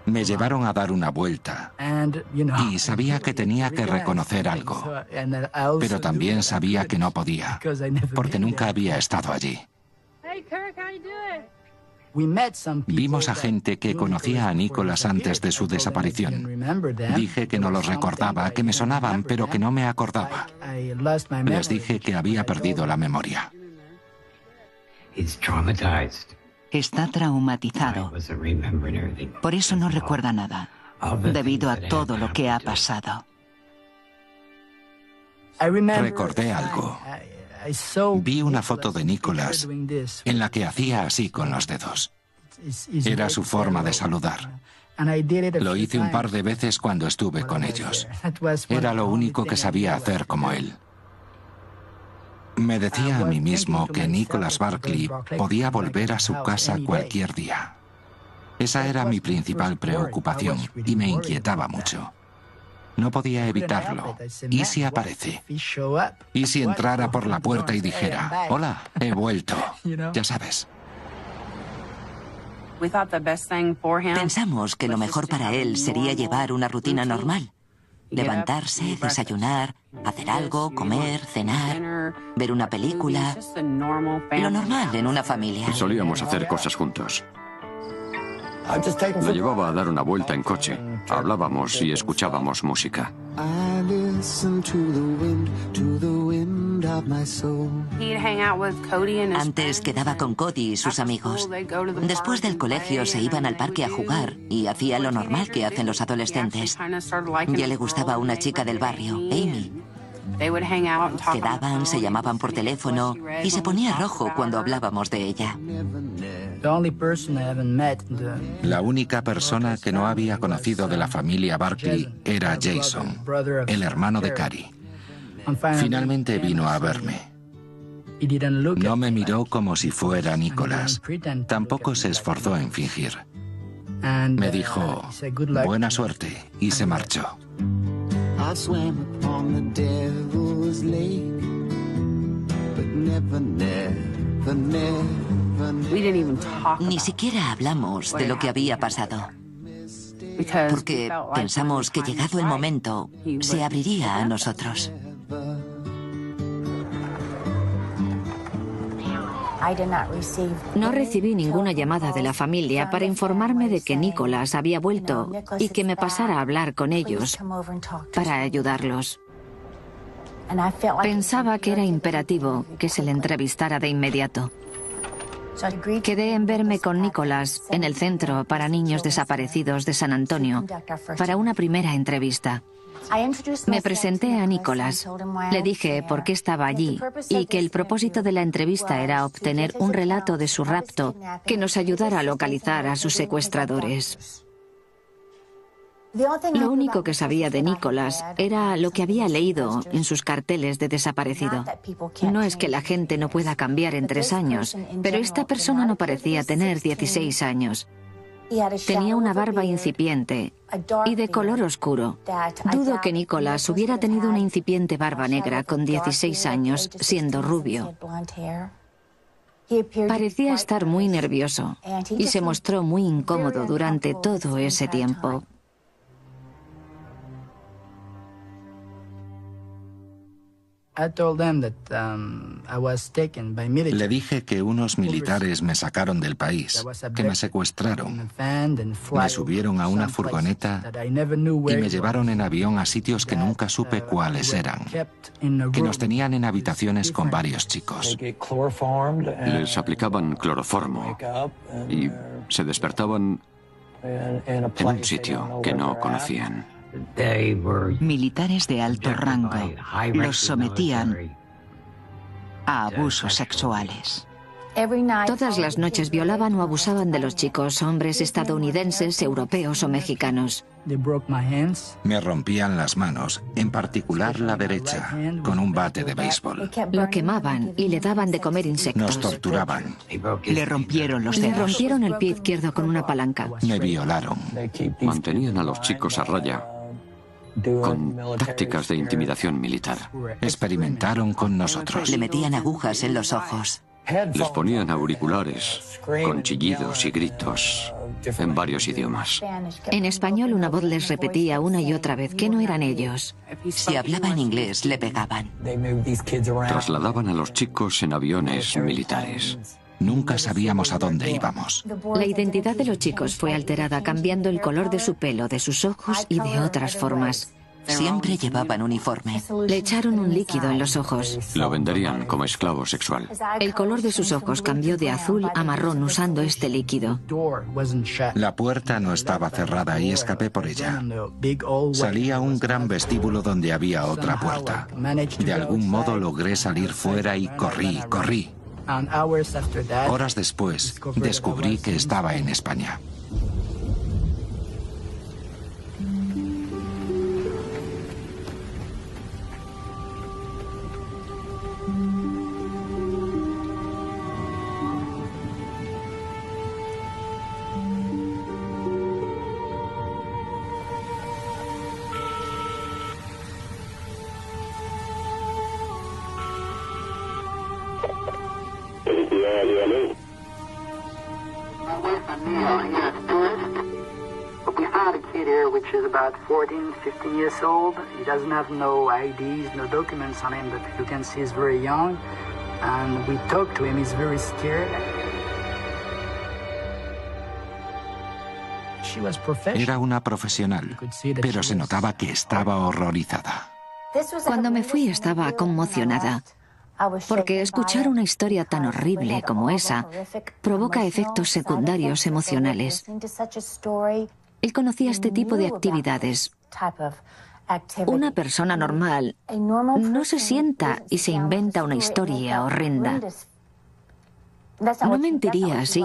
Me llevaron a dar una vuelta y sabía que tenía que reconocer algo, pero también sabía que no podía, porque nunca había estado allí. Vimos a gente que conocía a Nicholas antes de su desaparición. Dije que no los recordaba, que me sonaban, pero que no me acordaba. Les dije que había perdido la memoria. Está traumatizado. Por eso no recuerda nada, debido a todo lo que ha pasado. Recordé algo. Vi una foto de Nicholas en la que hacía así con los dedos. Era su forma de saludar. Lo hice un par de veces cuando estuve con ellos. Era lo único que sabía hacer como él. Me decía a mí mismo que Nicholas Barkley podía volver a su casa cualquier día. Esa era mi principal preocupación y me inquietaba mucho. No podía evitarlo. ¿Y si aparece? ¿Y si entrara por la puerta y dijera, hola, he vuelto? Ya sabes. Pensamos que lo mejor para él sería llevar una rutina normal. Levantarse, desayunar, hacer algo, comer, cenar, ver una película. Lo normal en una familia. Solíamos hacer cosas juntos. Lo llevaba a dar una vuelta en coche. Hablábamos y escuchábamos música. Antes quedaba con Cody y sus amigos. Después del colegio se iban al parque a jugar y hacía lo normal que hacen los adolescentes. Ya le gustaba una chica del barrio, Amy. Quedaban, se llamaban por teléfono y se ponía rojo cuando hablábamos de ella. La única persona que no había conocido de la familia Barkley era Jason, el hermano de Carrie. Finalmente vino a verme. No me miró como si fuera Nicholas. Tampoco se esforzó en fingir. Me dijo, buena suerte, y se marchó. Ni siquiera hablamos de lo que había pasado, porque pensamos que llegado el momento, se abriría a nosotros. No recibí ninguna llamada de la familia para informarme de que Nicholas había vuelto y que me pasara a hablar con ellos para ayudarlos. Pensaba que era imperativo que se le entrevistara de inmediato. Quedé en verme con Nicholas en el Centro para Niños Desaparecidos de San Antonio para una primera entrevista. Me presenté a Nicholas, le dije por qué estaba allí y que el propósito de la entrevista era obtener un relato de su rapto que nos ayudara a localizar a sus secuestradores. Lo único que sabía de Nicholas era lo que había leído en sus carteles de desaparecido. No es que la gente no pueda cambiar en 3 años, pero esta persona no parecía tener 16 años. Tenía una barba incipiente y de color oscuro. Dudo que Nicholas hubiera tenido una incipiente barba negra con 16 años, siendo rubio. Parecía estar muy nervioso y se mostró muy incómodo durante todo ese tiempo. Le dije que unos militares me sacaron del país, que me secuestraron, me subieron a una furgoneta y me llevaron en avión a sitios que nunca supe cuáles eran, que nos tenían en habitaciones con varios chicos. Les aplicaban cloroformo y se despertaban en un sitio que no conocían. Militares de alto rango los sometían a abusos sexuales. Todas las noches violaban o abusaban de los chicos, hombres estadounidenses, europeos o mexicanos. Me rompían las manos, en particular la derecha, con un bate de béisbol. Lo quemaban y le daban de comer insectos. Nos torturaban. Le rompieron los Le dedos. rompieron el pie izquierdo con una palanca. Me violaron. Mantenían a los chicos a raya con tácticas de intimidación militar. Experimentaron con nosotros. Le metían agujas en los ojos. Les ponían auriculares con chillidos y gritos en varios idiomas. En español una voz les repetía una y otra vez que no eran ellos. Si hablaba en inglés, le pegaban. Trasladaban a los chicos en aviones militares. Nunca sabíamos a dónde íbamos. La identidad de los chicos fue alterada cambiando el color de su pelo, de sus ojos y de otras formas. Siempre llevaban uniforme. Le echaron un líquido en los ojos. Lo venderían como esclavo sexual. El color de sus ojos cambió de azul a marrón usando este líquido. La puerta no estaba cerrada y escapé por ella. Salí a un gran vestíbulo donde había otra puerta. De algún modo logré salir fuera y corrí. Horas después, descubrí que estaba en España. Which is about 14, 15 years old. He doesn't have no IDs, no documents on him, but you can see he's very young. And we talked to him, he's very scared. Era una profesional, pero se notaba que estaba horrorizada. Cuando me fui estaba conmocionada, porque escuchar una historia tan horrible como esa provoca efectos secundarios emocionales. Él conocía este tipo de actividades. Una persona normal no se sienta y se inventa una historia horrenda. No mentiría así.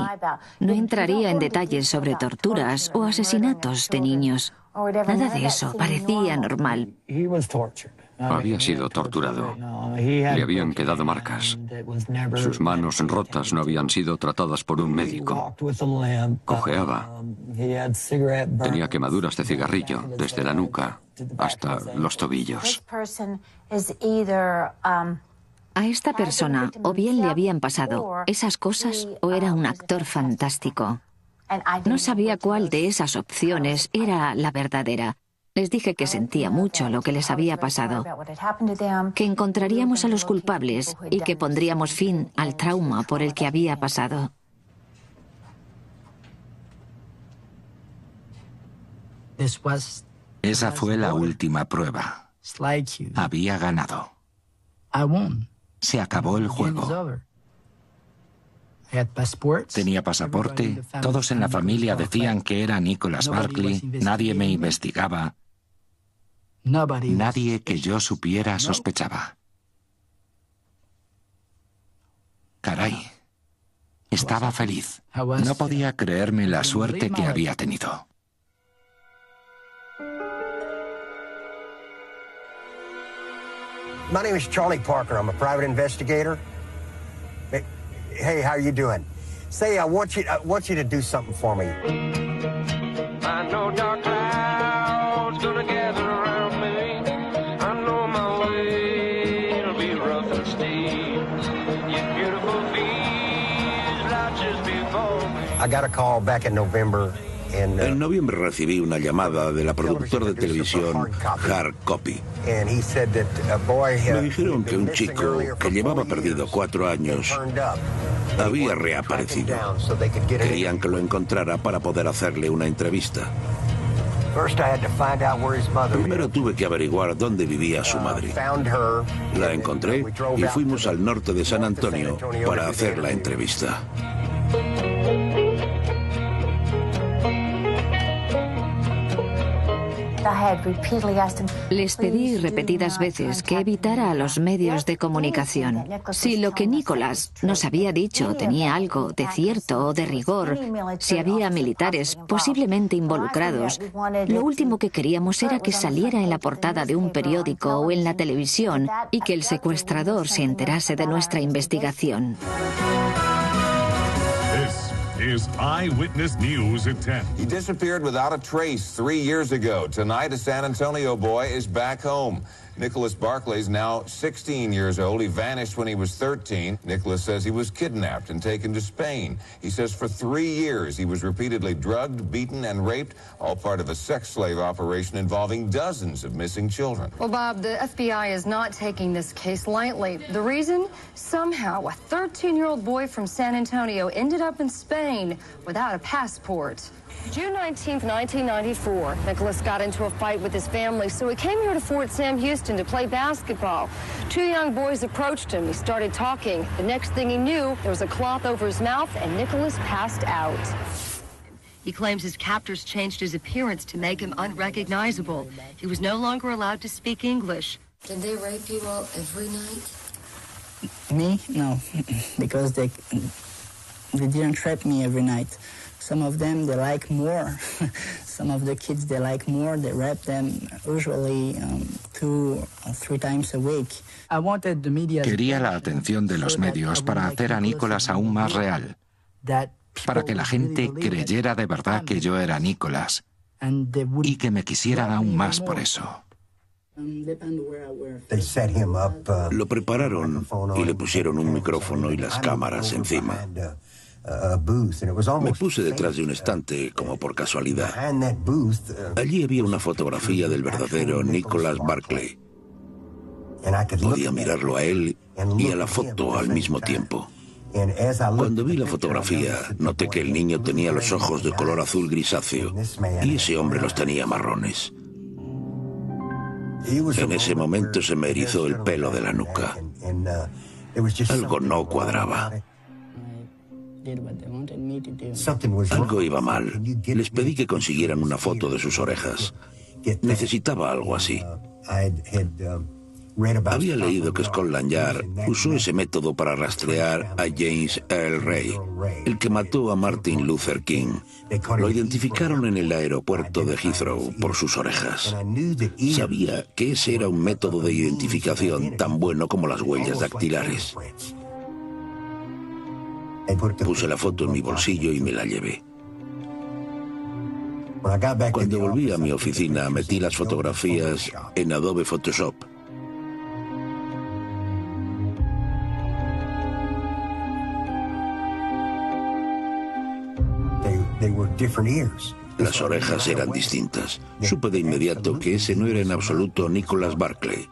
No entraría en detalles sobre torturas o asesinatos de niños. Nada de eso. Parecía normal. Había sido torturado. Le habían quedado marcas. Sus manos rotas no habían sido tratadas por un médico. Cojeaba. Tenía quemaduras de cigarrillo desde la nuca hasta los tobillos. A esta persona o bien le habían pasado esas cosas o era un actor fantástico. No sabía cuál de esas opciones era la verdadera. Les dije que sentía mucho lo que les había pasado, que encontraríamos a los culpables y que pondríamos fin al trauma por el que había pasado. Esa fue la última prueba. Había ganado. Se acabó el juego. Tenía pasaporte, todos en la familia decían que era Nicholas Barkley, nadie me investigaba, nadie que yo supiera sospechaba. Caray, estaba feliz. No podía creerme la suerte que había tenido. My name is Charlie Parker. I'm a private investigator. Hey, how are you doing? Say, I want you to do something for me. I know dark clouds gonna gather around me. I know my way will be rough and steep. Yet beautiful views lie just before me. I got a call back in November. En noviembre recibí una llamada del productor de televisión Hard Copy. Me dijeron que un chico que llevaba perdido 4 años había reaparecido. Querían que lo encontrara para poder hacerle una entrevista. Primero tuve que averiguar dónde vivía su madre. La encontré y fuimos al norte de San Antonio para hacer la entrevista. Les pedí repetidas veces que evitara a los medios de comunicación. Si lo que Nicholas nos había dicho tenía algo de cierto o de rigor, si había militares posiblemente involucrados, lo último que queríamos era que saliera en la portada de un periódico o en la televisión y que el secuestrador se enterase de nuestra investigación. Is Eyewitness News at 10. He disappeared without a trace 3 years ago. Tonight, a San Antonio boy is back home. Nicholas Barclay is now 16 years old. He vanished when he was 13. Nicholas says he was kidnapped and taken to Spain. He says for 3 years he was repeatedly drugged, beaten, and raped, all part of a sex slave operation involving dozens of missing children. Well, Bob, the FBI is not taking this case lightly. The reason? Somehow, a 13-year-old boy from San Antonio ended up in Spain without a passport. June 19th, 1994, Nicholas got into a fight with his family, so he came here to Fort Sam Houston to play basketball. 2 young boys approached him. He started talking. The next thing he knew, there was a cloth over his mouth, and Nicholas passed out. He claims his captors changed his appearance to make him unrecognizable. He was no longer allowed to speak English. Did they rape you all every night? Me? No, because they didn't rape me every night. Some of them, they like more. Some of the kids, they like more. They rape them usually 2 or 3 times a week. Quería la atención de los medios para hacer a Nicholas aún más real. Para que la gente creyera de verdad que yo era Nicholas. Y que me quisieran aún más por eso. Lo prepararon y le pusieron un micrófono y las cámaras encima. Me puse detrás de un estante como por casualidad. Allí había una fotografía del verdadero Nicholas Barclay. Podía mirarlo a él y a la foto al mismo tiempo. Cuando vi la fotografía, noté que el niño tenía los ojos de color azul grisáceo y ese hombre los tenía marrones. En ese momento se me erizó el pelo de la nuca. Algo no cuadraba. Algo iba mal. Les pedí que consiguieran una foto de sus orejas. Necesitaba algo así. Había leído que Scotland Yard usó ese método para rastrear a James Earl Ray, el que mató a Martin Luther King. Lo identificaron en el aeropuerto de Heathrow por sus orejas. Sabía que ese era un método de identificación tan bueno como las huellas dactilares. Puse la foto en mi bolsillo y me la llevé. Cuando volví a mi oficina, metí las fotografías en Adobe Photoshop. Las orejas eran distintas. Supe de inmediato que ese no era en absoluto Nicholas Barclay.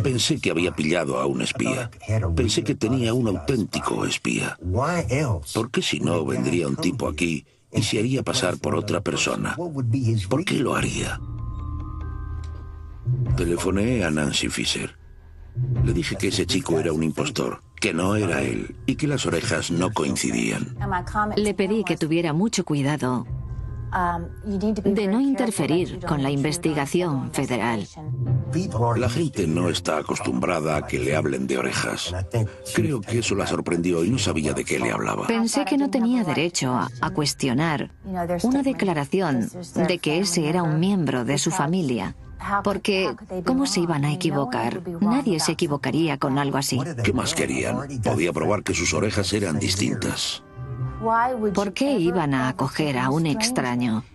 Pensé que había pillado a un espía. Pensé que tenía un auténtico espía. ¿Por qué si no vendría un tipo aquí y se haría pasar por otra persona? ¿Por qué lo haría? Telefoné a Nancy Fisher. Le dije que ese chico era un impostor, que no era él y que las orejas no coincidían. Le pedí que tuviera mucho cuidado de no interferir con la investigación federal. La gente no está acostumbrada a que le hablen de orejas. Creo que eso la sorprendió y no sabía de qué le hablaba. Pensé que no tenía derecho a cuestionar una declaración de que ese era un miembro de su familia. Porque, ¿cómo se iban a equivocar? Nadie se equivocaría con algo así. ¿Qué más querían? Podía probar que sus orejas eran distintas. ¿Por qué iban a acoger a un extraño?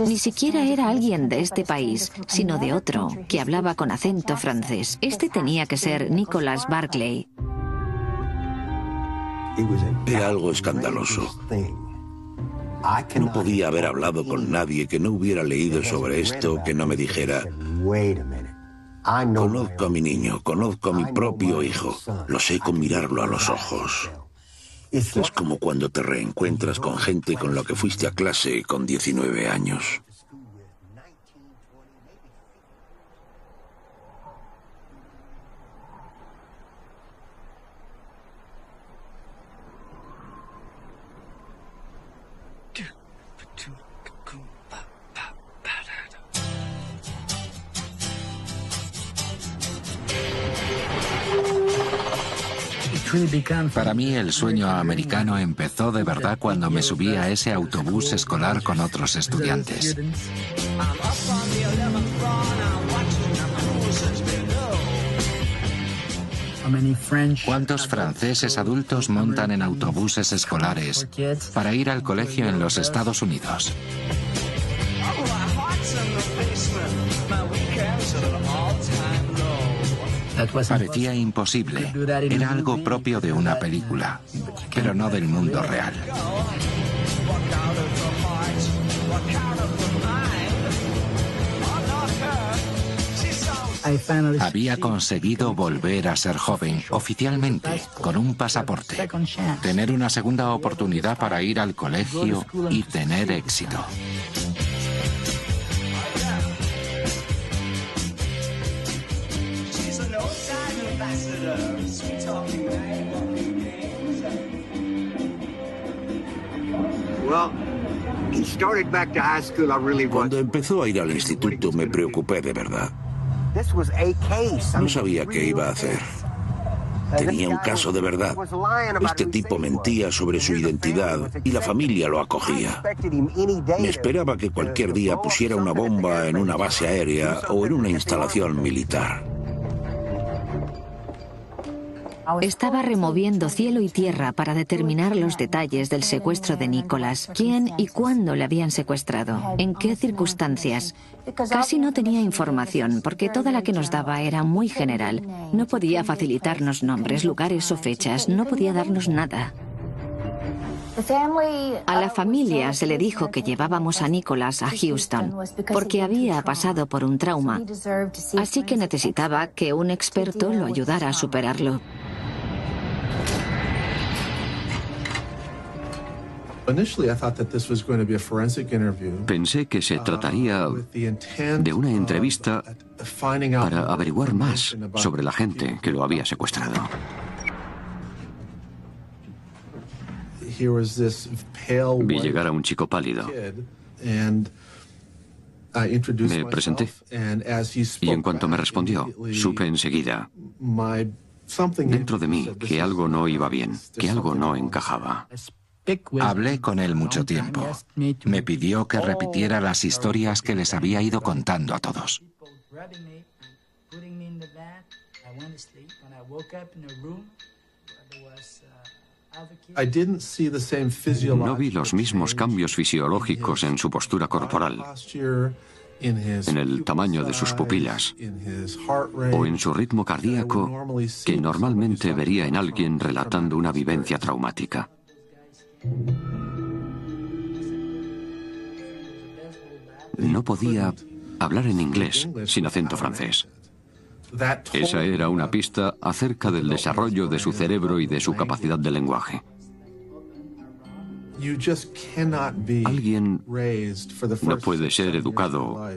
Ni siquiera era alguien de este país, sino de otro, que hablaba con acento francés. Este tenía que ser Nicholas Barclay. Era algo escandaloso. No podía haber hablado con nadie que no hubiera leído sobre esto, que no me dijera: conozco a mi niño, conozco a mi propio hijo, lo sé con mirarlo a los ojos. Es como cuando te reencuentras con gente con la que fuiste a clase con 19 años. Para mí el sueño americano empezó de verdad cuando me subí a ese autobús escolar con otros estudiantes. ¿Cuántos franceses adultos montan en autobuses escolares para ir al colegio en los Estados Unidos? Parecía imposible. Era algo propio de una película, pero no del mundo real. Había conseguido volver a ser joven, oficialmente, con un pasaporte. Tener una segunda oportunidad para ir al colegio y tener éxito. Cuando empezó a ir al instituto me preocupé de verdad. No sabía qué iba a hacer. Tenía un caso de verdad. Este tipo mentía sobre su identidad y la familia lo acogía. Me esperaba que cualquier día pusiera una bomba en una base aérea o en una instalación militar. Estaba removiendo cielo y tierra para determinar los detalles del secuestro de Nicholas. ¿Quién y cuándo le habían secuestrado? ¿En qué circunstancias? Casi no tenía información, porque toda la que nos daba era muy general. No podía facilitarnos nombres, lugares o fechas. No podía darnos nada. A la familia se le dijo que llevábamos a Nicholas a Houston, porque había pasado por un trauma. Así que necesitaba que un experto lo ayudara a superarlo. Pensé que se trataría de una entrevista para averiguar más sobre la gente que lo había secuestrado. Vi llegar a un chico pálido. Me presenté y en cuanto me respondió, supe enseguida, dentro de mí, que algo no iba bien, que algo no encajaba. Hablé con él mucho tiempo. Me pidió que repitiera las historias que les había ido contando a todos. No vi los mismos cambios fisiológicos en su postura corporal, en el tamaño de sus pupilas o en su ritmo cardíaco que normalmente vería en alguien relatando una vivencia traumática. No podía hablar en inglés sin acento francés. Esa era una pista acerca del desarrollo de su cerebro y de su capacidad de lenguaje. Alguien no puede ser educado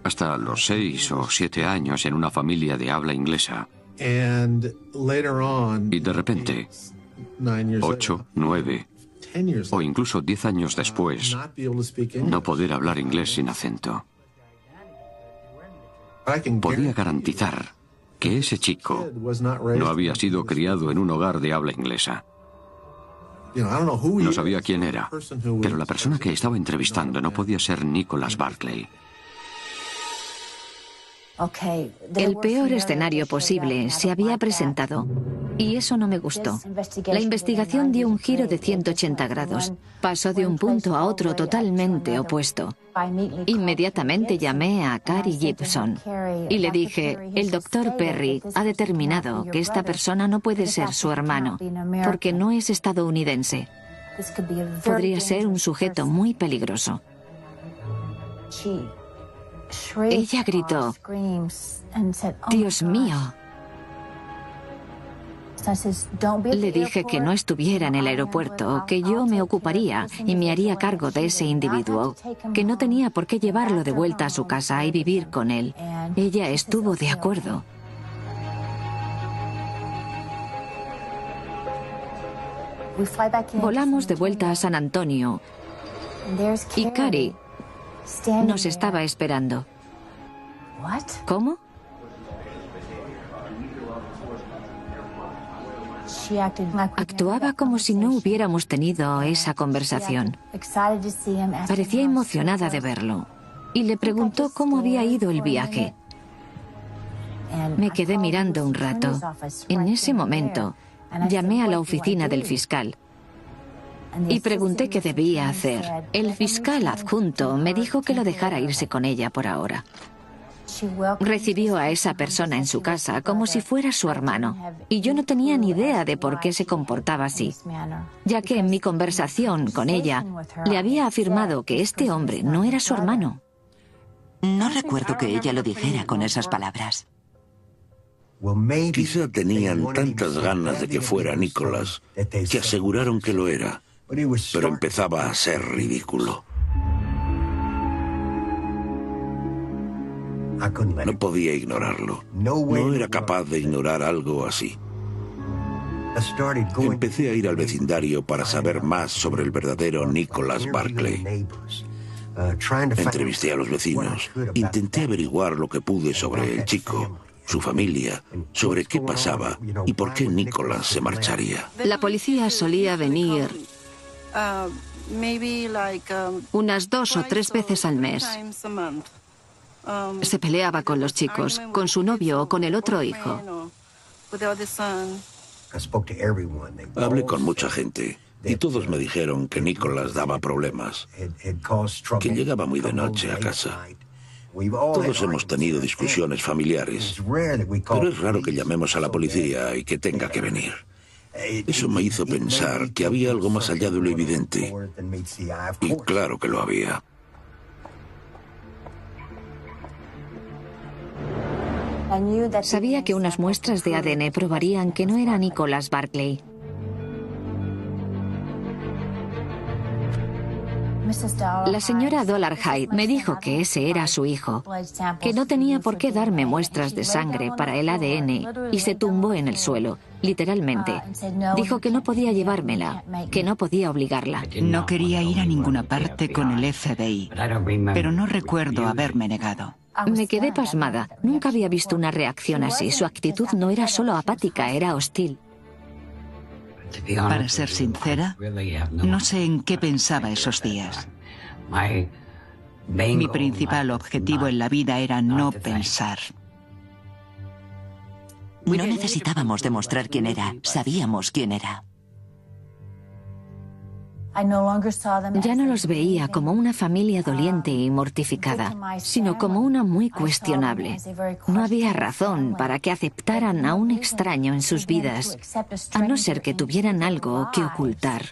hasta los 6 o 7 años en una familia de habla inglesa y de repente 8, 9 o incluso 10 años después no poder hablar inglés sin acento. Podía garantizar que ese chico no había sido criado en un hogar de habla inglesa. No sabía quién era, pero la persona que estaba entrevistando no podía ser Nicholas Barclay. El peor escenario posible se había presentado y eso no me gustó. La investigación dio un giro de 180 grados. Pasó de un punto a otro totalmente opuesto. Inmediatamente llamé a Cary Gibson y le dije, el doctor Perry ha determinado que esta persona no puede ser su hermano porque no es estadounidense. Podría ser un sujeto muy peligroso. Ella gritó, «Dios mío». Le dije que no estuviera en el aeropuerto, que yo me ocuparía y me haría cargo de ese individuo, que no tenía por qué llevarlo de vuelta a su casa y vivir con él. Ella estuvo de acuerdo. Volamos de vuelta a San Antonio y Cary nos estaba esperando. ¿Cómo? Actuaba como si no hubiéramos tenido esa conversación. Parecía emocionada de verlo y le preguntó cómo había ido el viaje. Me quedé mirando un rato. En ese momento, llamé a la oficina del fiscal y pregunté qué debía hacer. El fiscal adjunto me dijo que lo dejara irse con ella por ahora. Recibió a esa persona en su casa como si fuera su hermano, y yo no tenía ni idea de por qué se comportaba así, ya que en mi conversación con ella le había afirmado que este hombre no era su hermano. No recuerdo que ella lo dijera con esas palabras. Quizá tenían tantas ganas de que fuera Nicholas que aseguraron que lo era, pero empezaba a ser ridículo. No podía ignorarlo. No era capaz de ignorar algo así. Empecé a ir al vecindario para saber más sobre el verdadero Nicholas Barclay. Entrevisté a los vecinos. Intenté averiguar lo que pude sobre el chico, su familia, sobre qué pasaba y por qué Nicholas se marcharía. La policía solía venir unas 2 o 3 veces al mes. Se peleaba con los chicos, con su novio o con el otro hijo. Hablé con mucha gente y todos me dijeron que Nicholas daba problemas, que llegaba muy de noche a casa. Todos hemos tenido discusiones familiares, pero es raro que llamemos a la policía y que tenga que venir. Eso me hizo pensar que había algo más allá de lo evidente. Y claro que lo había. Sabía que unas muestras de ADN probarían que no era Nicholas Barclay. La señora Dollarhide me dijo que ese era su hijo, que no tenía por qué darme muestras de sangre para el ADN y se tumbó en el suelo, literalmente. Dijo que no podía llevármela, que no podía obligarla. No quería ir a ninguna parte con el FBI, pero no recuerdo haberme negado. Me quedé pasmada. Nunca había visto una reacción así. Su actitud no era solo apática, era hostil. Para ser sincera, no sé en qué pensaba esos días. Mi principal objetivo en la vida era no pensar. No necesitábamos demostrar quién era, sabíamos quién era. Ya no los veía como una familia doliente y mortificada, sino como una muy cuestionable. No había razón para que aceptaran a un extraño en sus vidas, a no ser que tuvieran algo que ocultar.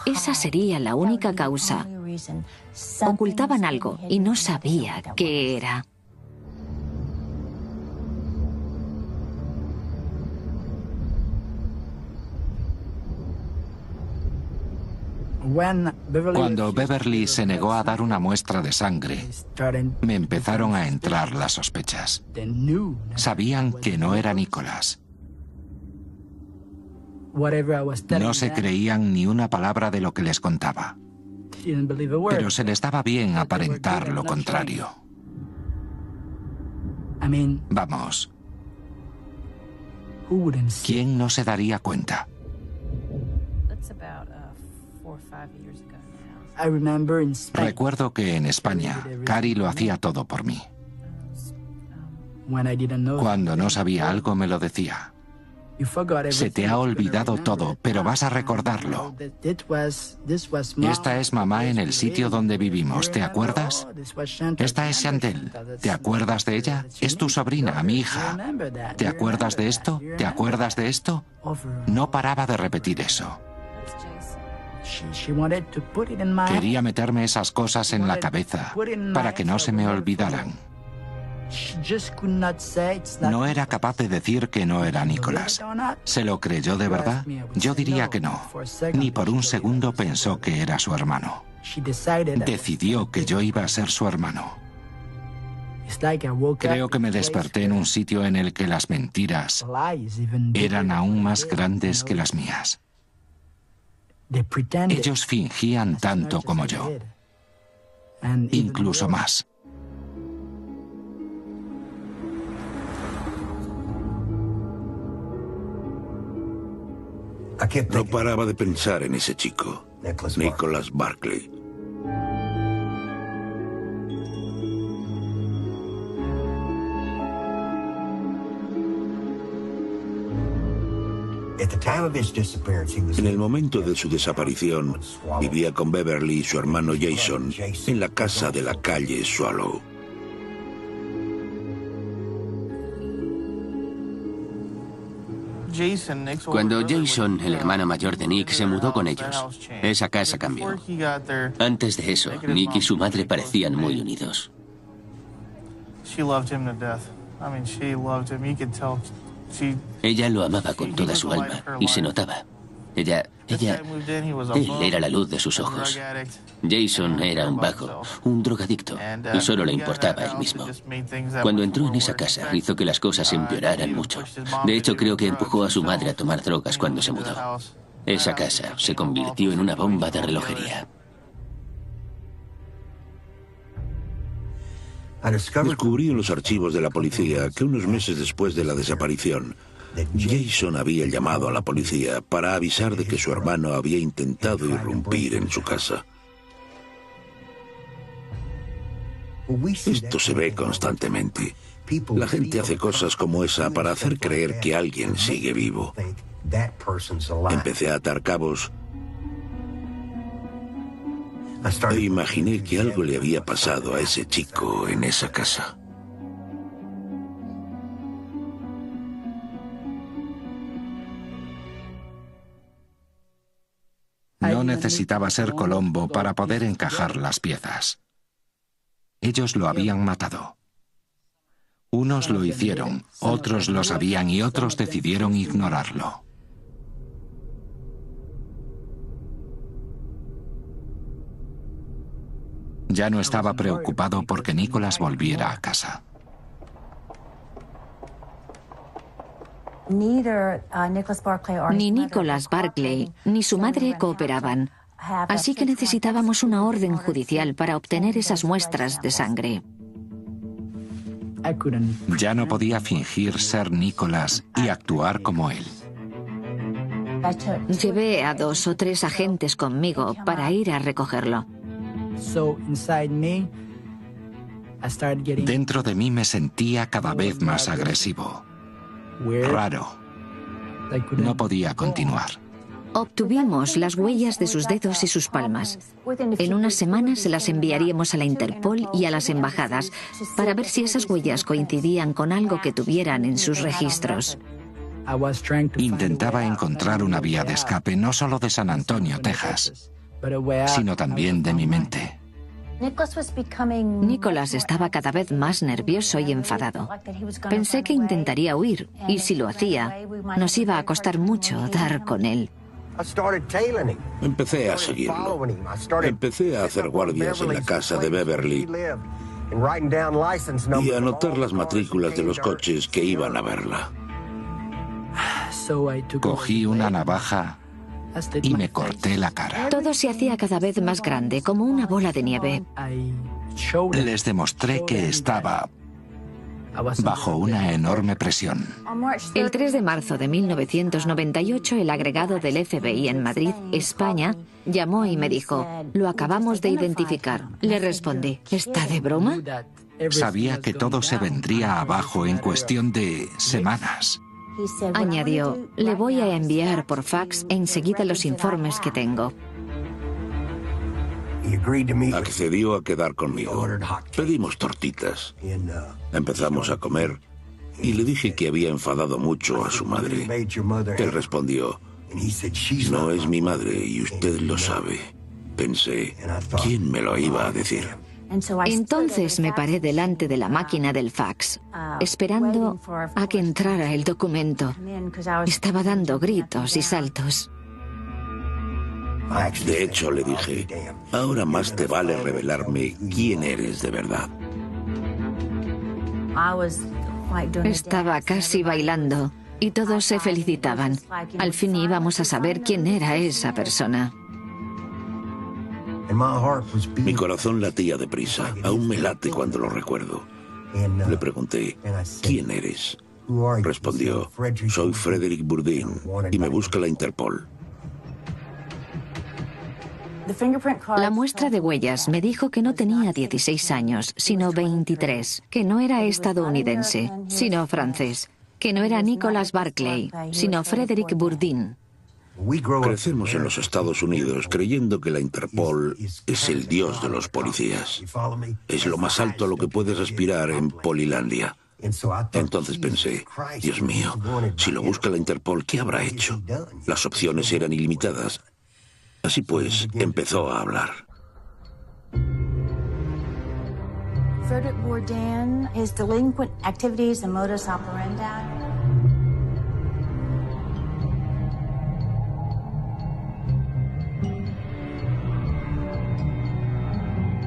Esa sería la única causa. Ocultaban algo y no sabía qué era. Cuando Beverly se negó a dar una muestra de sangre, me empezaron a entrar las sospechas. Sabían que no era Nicholas. No se creían ni una palabra de lo que les contaba. Pero se les daba bien aparentar lo contrario. Vamos. ¿Quién no se daría cuenta? Recuerdo que en España, Cari lo hacía todo por mí. Cuando no sabía algo me lo decía. Se te ha olvidado todo, pero vas a recordarlo. Esta es mamá en el sitio donde vivimos, ¿te acuerdas? Esta es Chantel, ¿te acuerdas de ella? Es tu sobrina, mi hija. ¿Te acuerdas de esto? ¿Te acuerdas de esto? No paraba de repetir eso. Quería meterme esas cosas en la cabeza para que no se me olvidaran. No era capaz de decir que no era Nicholas. ¿Se lo creyó de verdad? Yo diría que no. Ni por un segundo pensó que era su hermano. Decidió que yo iba a ser su hermano. Creo que me desperté en un sitio en el que las mentiras eran aún más grandes que las mías. Ellos fingían tanto como yo, incluso más. No paraba de pensar en ese chico, Nicholas Barclay. En el momento de su desaparición, vivía con Beverly y su hermano Jason en la casa de la calle Swallow. Cuando Jason, el hermano mayor de Nick, se mudó con ellos, esa casa cambió. Antes de eso, Nick y su madre parecían muy unidos. Ella lo amaba con toda su alma y se notaba. Él era la luz de sus ojos. Jason era un vago, un drogadicto, y solo le importaba él mismo. Cuando entró en esa casa, hizo que las cosas empeoraran mucho. De hecho, creo que empujó a su madre a tomar drogas cuando se mudó. Esa casa se convirtió en una bomba de relojería. Descubrí en los archivos de la policía que unos meses después de la desaparición, Jason había llamado a la policía para avisar de que su hermano había intentado irrumpir en su casa. Esto se ve constantemente. La gente hace cosas como esa para hacer creer que alguien sigue vivo. Empecé a atar cabos e imaginé que algo le había pasado a ese chico en esa casa. No necesitaba ser Colombo para poder encajar las piezas. Ellos lo habían matado. Unos lo hicieron, otros lo sabían y otros decidieron ignorarlo. Ya no estaba preocupado porque Nicholas volviera a casa. Ni Nicholas Barclay ni su madre cooperaban, así que necesitábamos una orden judicial para obtener esas muestras de sangre. Ya no podía fingir ser Nicholas y actuar como él. Llevé a 2 o 3 agentes conmigo para ir a recogerlo. Dentro de mí me sentía cada vez más agresivo. Raro. No podía continuar. Obtuvimos las huellas de sus dedos y sus palmas. En unas semanas se las enviaríamos a la Interpol y a las embajadas para ver si esas huellas coincidían con algo que tuvieran en sus registros. Intentaba encontrar una vía de escape no solo de San Antonio, Texas, sino también de mi mente. Nicholas estaba cada vez más nervioso y enfadado. Pensé que intentaría huir, y si lo hacía, nos iba a costar mucho dar con él. Empecé a seguirlo. Empecé a hacer guardias en la casa de Beverly y a anotar las matrículas de los coches que iban a verla. Cogí una navaja y me corté la cara. Todo se hacía cada vez más grande, como una bola de nieve. Les demostré que estaba bajo una enorme presión. El 3 de marzo de 1998, el agregado del FBI en Madrid, España, llamó y me dijo: «Lo acabamos de identificar». Le respondí: «¿Está de broma?». Sabía que todo se vendría abajo en cuestión de semanas. Añadió: «Le voy a enviar por fax enseguida los informes que tengo». Accedió a quedar conmigo. Pedimos tortitas. Empezamos a comer y le dije que había enfadado mucho a su madre. Él respondió: «No es mi madre y usted lo sabe». Pensé, ¿quién me lo iba a decir? Entonces me paré delante de la máquina del fax, esperando a que entrara el documento. Estaba dando gritos y saltos. De hecho, le dije: «Ahora más te vale revelarme quién eres de verdad». Estaba casi bailando y todos se felicitaban. Al fin íbamos a saber quién era esa persona. Mi corazón latía deprisa. Aún me late cuando lo recuerdo. Le pregunté: «¿Quién eres?». Respondió: «Soy Frederick Bourdin y me busca la Interpol». La muestra de huellas me dijo que no tenía 16 años, sino 23, que no era estadounidense, sino francés, que no era Nicholas Barclay, sino Frederick Bourdin. Crecemos en los Estados Unidos creyendo que la Interpol es el dios de los policías. Es lo más alto a lo que puedes aspirar en Polilandia. Entonces pensé, Dios mío, si lo busca la Interpol, ¿qué habrá hecho? Las opciones eran ilimitadas. Así pues, empezó a hablar. Frederick Bourdin, his delinquent activities and modus operandi.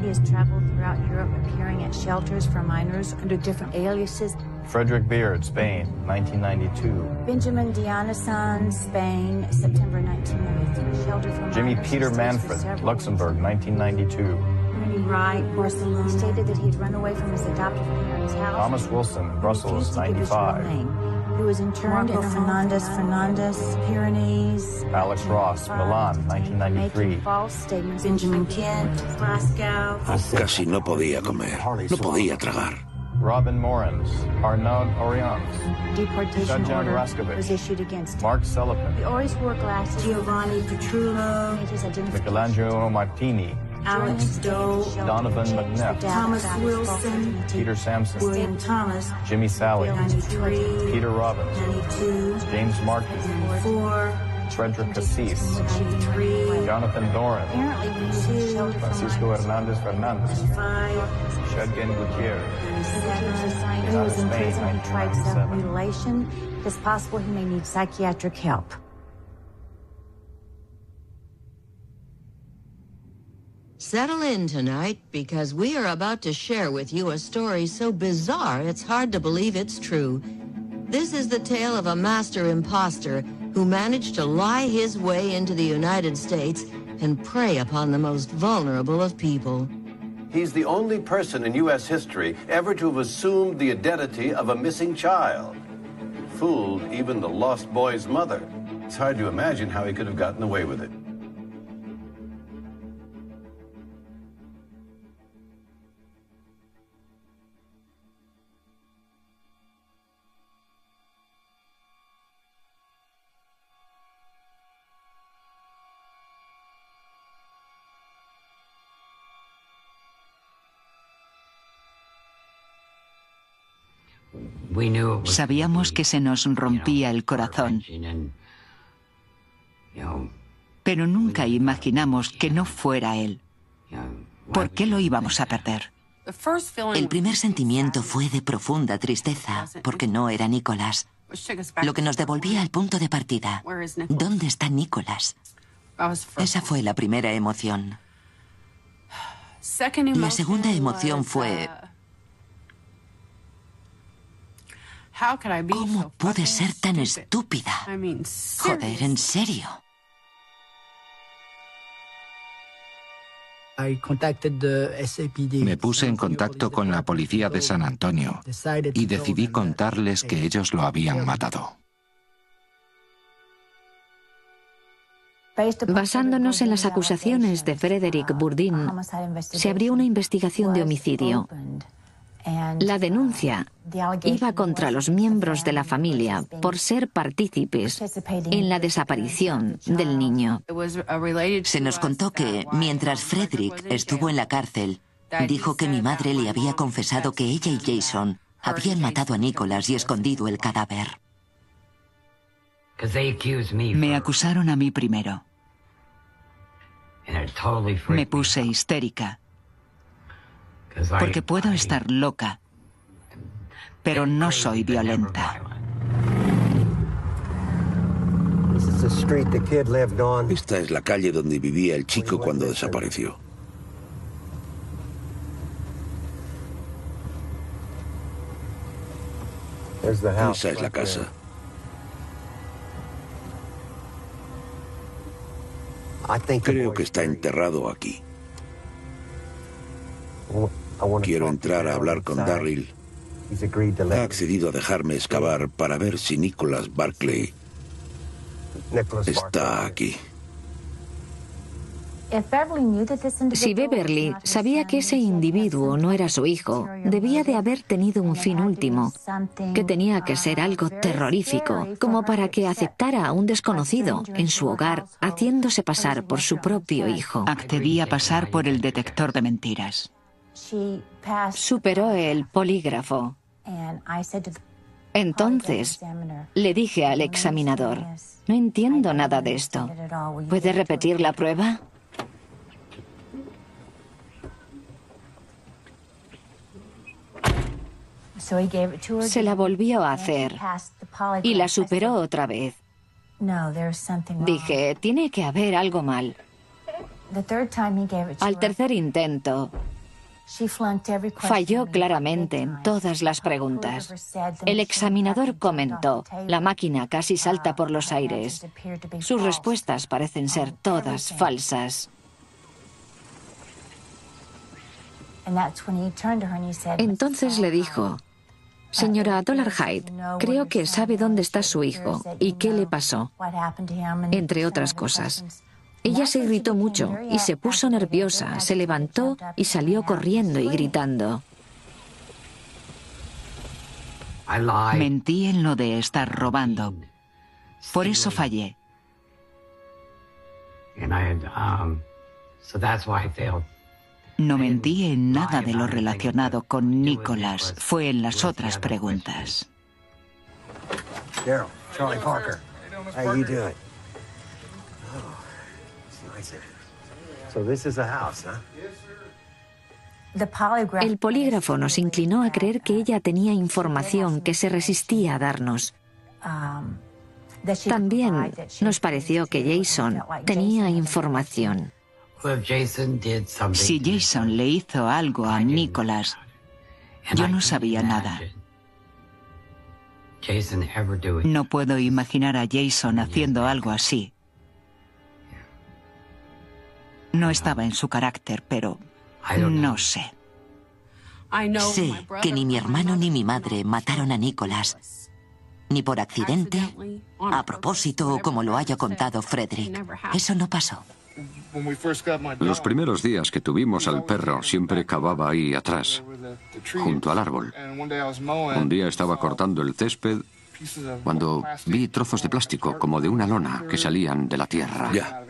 He has traveled throughout Europe, appearing at shelters for minors under different aliases. Frederick Beard, Spain, 1992. Benjamin Dionyson, Spain, September 1993. Shelter for Jimmy minors. Peter Manfred, Luxembourg, 1992. Ernie Wright, Barcelona. He stated that he'd run away from his adoptive parents' house. Thomas Wilson, Brussels, 95. He was interned in Fernandez, Pyrenees. Alex Ross, Milan, 1993. False statements. Benjamin Kent, Glasgow. Casi no podía comer, no podía tragar. Robin Morans, Arnaud Orians, Deportation Shadjan order Raskovic, was issued against him. Mark Sullivan, He always wore glasses. Giovanni Petrullo. Made his identification. Michelangelo Martini, Alex Doe. Donovan McNeff, Thomas Wilson. Peter Sampson, William Thomas. Jimmy Sally, 93. Peter Robbins, 92. James Martin, 4. Frederick Cassis, 93. Jonathan Doran, Apparently, when he was in shelter for Francisco minors. Hernandez Fernandez, 5. Shedgen Gutierrez, He was in Spain, prison and tried 1997. self-mutilation. It's possible he may need psychiatric help. Settle in tonight, because we are about to share with you a story so bizarre it's hard to believe it's true. This is the tale of a master imposter who managed to lie his way into the United States and prey upon the most vulnerable of people. He's the only person in U.S. history ever to have assumed the identity of a missing child. Fooled even the lost boy's mother. It's hard to imagine how he could have gotten away with it. Sabíamos que se nos rompía el corazón, pero nunca imaginamos que no fuera él. ¿Por qué lo íbamos a perder? El primer sentimiento fue de profunda tristeza, porque no era Nicholas. Lo que nos devolvía al punto de partida. ¿Dónde está Nicholas? Esa fue la primera emoción. La segunda emoción fue... ¿Cómo pude ser tan estúpida? Joder, ¿en serio? Me puse en contacto con la policía de San Antonio y decidí contarles que ellos lo habían matado. Basándonos en las acusaciones de Frederick Bourdin, se abrió una investigación de homicidio. La denuncia iba contra los miembros de la familia por ser partícipes en la desaparición del niño. Se nos contó que, mientras Frederick estuvo en la cárcel, dijo que mi madre le había confesado que ella y Jason habían matado a Nicholas y escondido el cadáver. Me acusaron a mí primero. Me puse histérica. Porque puedo estar loca, pero no soy violenta. Esta es la calle donde vivía el chico cuando desapareció. Esa es la casa. Creo que está enterrado aquí. Quiero entrar a hablar con Darryl. Ha accedido a dejarme excavar para ver si Nicholas Barclay está aquí. Si Beverly sabía que ese individuo no era su hijo, debía de haber tenido un fin último, que tenía que ser algo terrorífico, como para que aceptara a un desconocido en su hogar, haciéndose pasar por su propio hijo. Accedí a pasar por el detector de mentiras. Superó el polígrafo. Entonces, le dije al examinador, no entiendo nada de esto. ¿Puede repetir la prueba? Se la volvió a hacer y la superó otra vez. Dije, tiene que haber algo mal. Al tercer intento, falló claramente en todas las preguntas. El examinador comentó, la máquina casi salta por los aires. Sus respuestas parecen ser todas falsas. Entonces le dijo, señora Dolarhyde, creo que sabe dónde está su hijo y qué le pasó, entre otras cosas. Ella se irritó mucho y se puso nerviosa, se levantó y salió corriendo y gritando. Mentí en lo de estar robando. Por eso fallé. No mentí en nada de lo relacionado con Nicholas. Fue en las otras preguntas. Daryl, Charlie Parker. How you doing? So this is a house, huh? El polígrafo nos inclinó a creer que ella tenía información que se resistía a darnos. También nos pareció que Jason tenía información. Si Jason le hizo algo a Nicholas, yo no sabía nada. No puedo imaginar a Jason haciendo algo así. No estaba en su carácter, pero no sé. Sé que ni mi hermano ni mi madre mataron a Nicholas. Ni por accidente, a propósito o como lo haya contado Frederick. Eso no pasó. Los primeros días que tuvimos al perro siempre cavaba ahí atrás, junto al árbol. Un día estaba cortando el césped cuando vi trozos de plástico, como de una lona, que salían de la tierra. Ya.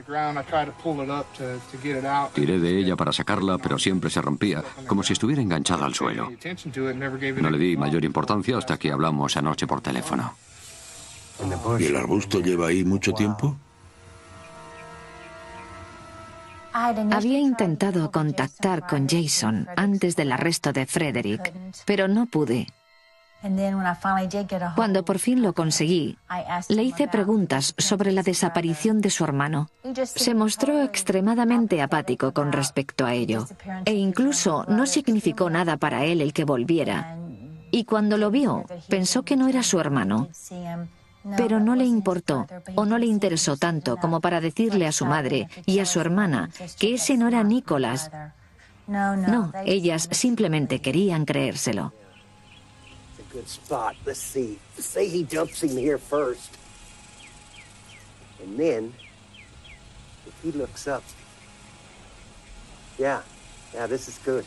Tiré de ella para sacarla, pero siempre se rompía, como si estuviera enganchada al suelo. No le di mayor importancia hasta que hablamos anoche por teléfono. ¿Y el arbusto lleva ahí mucho tiempo? Había intentado contactar con Jason antes del arresto de Frederick, pero no pude. Cuando por fin lo conseguí, le hice preguntas sobre la desaparición de su hermano. Se mostró extremadamente apático con respecto a ello, e incluso no significó nada para él el que volviera. Y cuando lo vio, pensó que no era su hermano. Pero no le importó o no le interesó tanto como para decirle a su madre y a su hermana que ese no era Nicholas. No, ellas simplemente querían creérselo. Good spot. Let's see. Say he dumps him here first. And then, if he looks up. Yeah, this is good.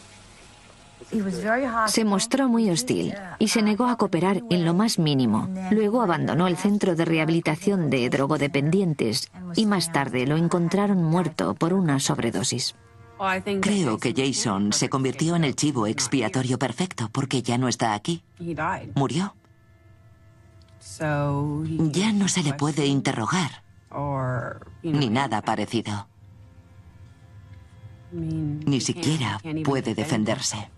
Se mostró muy hostil y se negó a cooperar en lo más mínimo. Luego abandonó el centro de rehabilitación de drogodependientes y más tarde lo encontraron muerto por una sobredosis. Creo que Jason se convirtió en el chivo expiatorio perfecto porque ya no está aquí. Murió. Ya no se le puede interrogar. Ni nada parecido. Ni siquiera puede defenderse.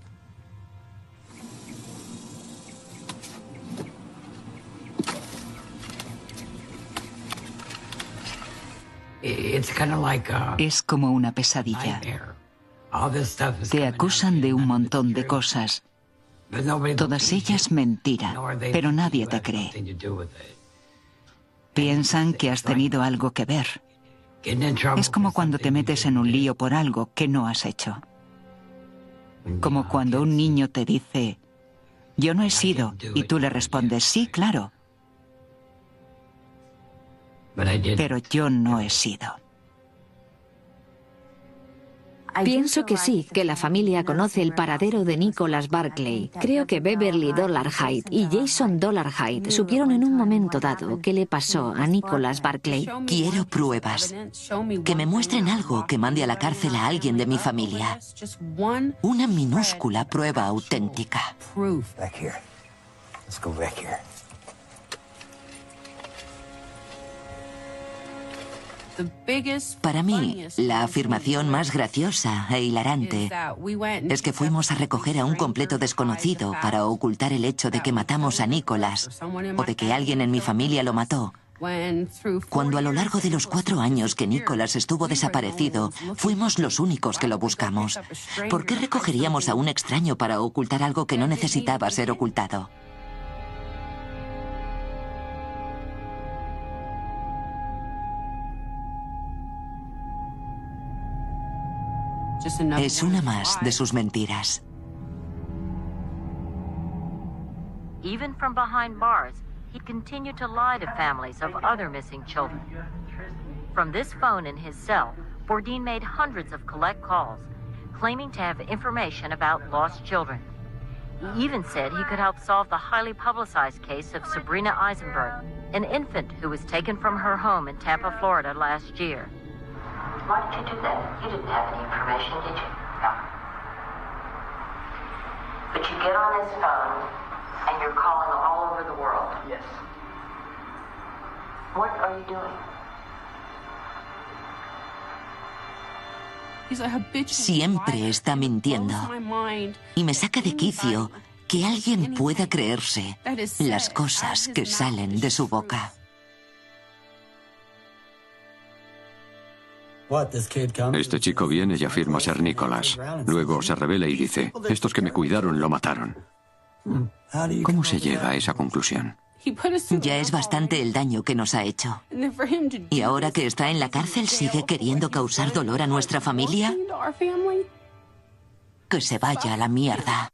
Es como una pesadilla. Te acusan de un montón de cosas. Todas ellas mentira, pero nadie te cree. Piensan que has tenido algo que ver. Es como cuando te metes en un lío por algo que no has hecho. Como cuando un niño te dice, yo no he sido, y tú le respondes, sí, claro. Pero yo no he sido. Pienso que sí, que la familia conoce el paradero de Nicholas Barclay. Creo que Beverly Dollarhide y Jason Dollarhide supieron en un momento dado qué le pasó a Nicholas Barclay. Quiero pruebas. Que me muestren algo que mande a la cárcel a alguien de mi familia. Una minúscula prueba auténtica. Para mí, la afirmación más graciosa e hilarante es que fuimos a recoger a un completo desconocido para ocultar el hecho de que matamos a Nicholas o de que alguien en mi familia lo mató. Cuando a lo largo de los 4 años que Nicholas estuvo desaparecido, fuimos los únicos que lo buscamos. ¿Por qué recogeríamos a un extraño para ocultar algo que no necesitaba ser ocultado? Es una más de sus mentiras. Even from behind bars, he continued to lie to families of other missing children. From this phone in his cell, Bourdin made hundreds of collect calls, claiming to have information about lost children. He even said he could help solve the highly publicized case of Sabrina Eisenberg, an infant who was taken from her home in Tampa, Florida last year. Why did you do that? You didn't have any information, did you? No. But you get on this phone and you're calling all over the world. Yes. What are you doing? Siempre está mintiendo. Y me saca de quicio que alguien pueda creerse las cosas que salen de su boca. Este chico viene y afirma ser Nicholas. Luego se revela y dice, estos que me cuidaron lo mataron. ¿Cómo se llega a esa conclusión? Ya es bastante el daño que nos ha hecho. ¿Y ahora que está en la cárcel sigue queriendo causar dolor a nuestra familia? Que se vaya a la mierda.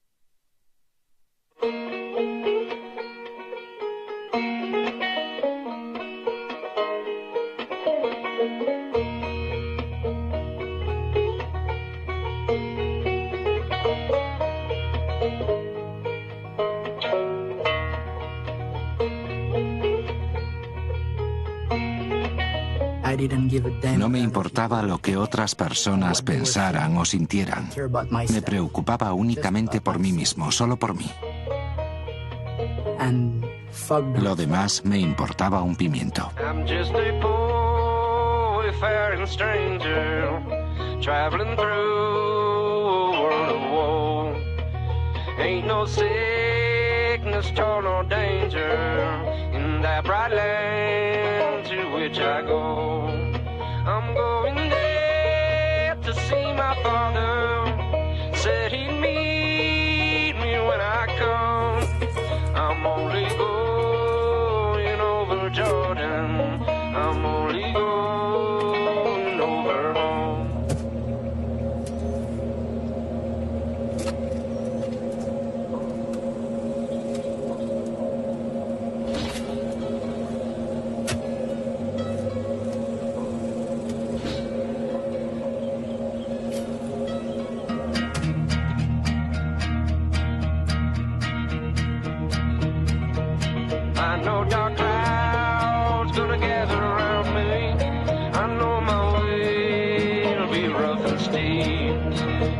No me importaba lo que otras personas pensaran o sintieran. Me preocupaba únicamente por mí mismo, solo por mí. Lo demás me importaba un pimiento. I'm going there to see my father. Said he'd meet me when I come. I'm only going over Jordan. I'm only going over home. I know dark clouds gonna gather around me. I know my way will be rough and steep.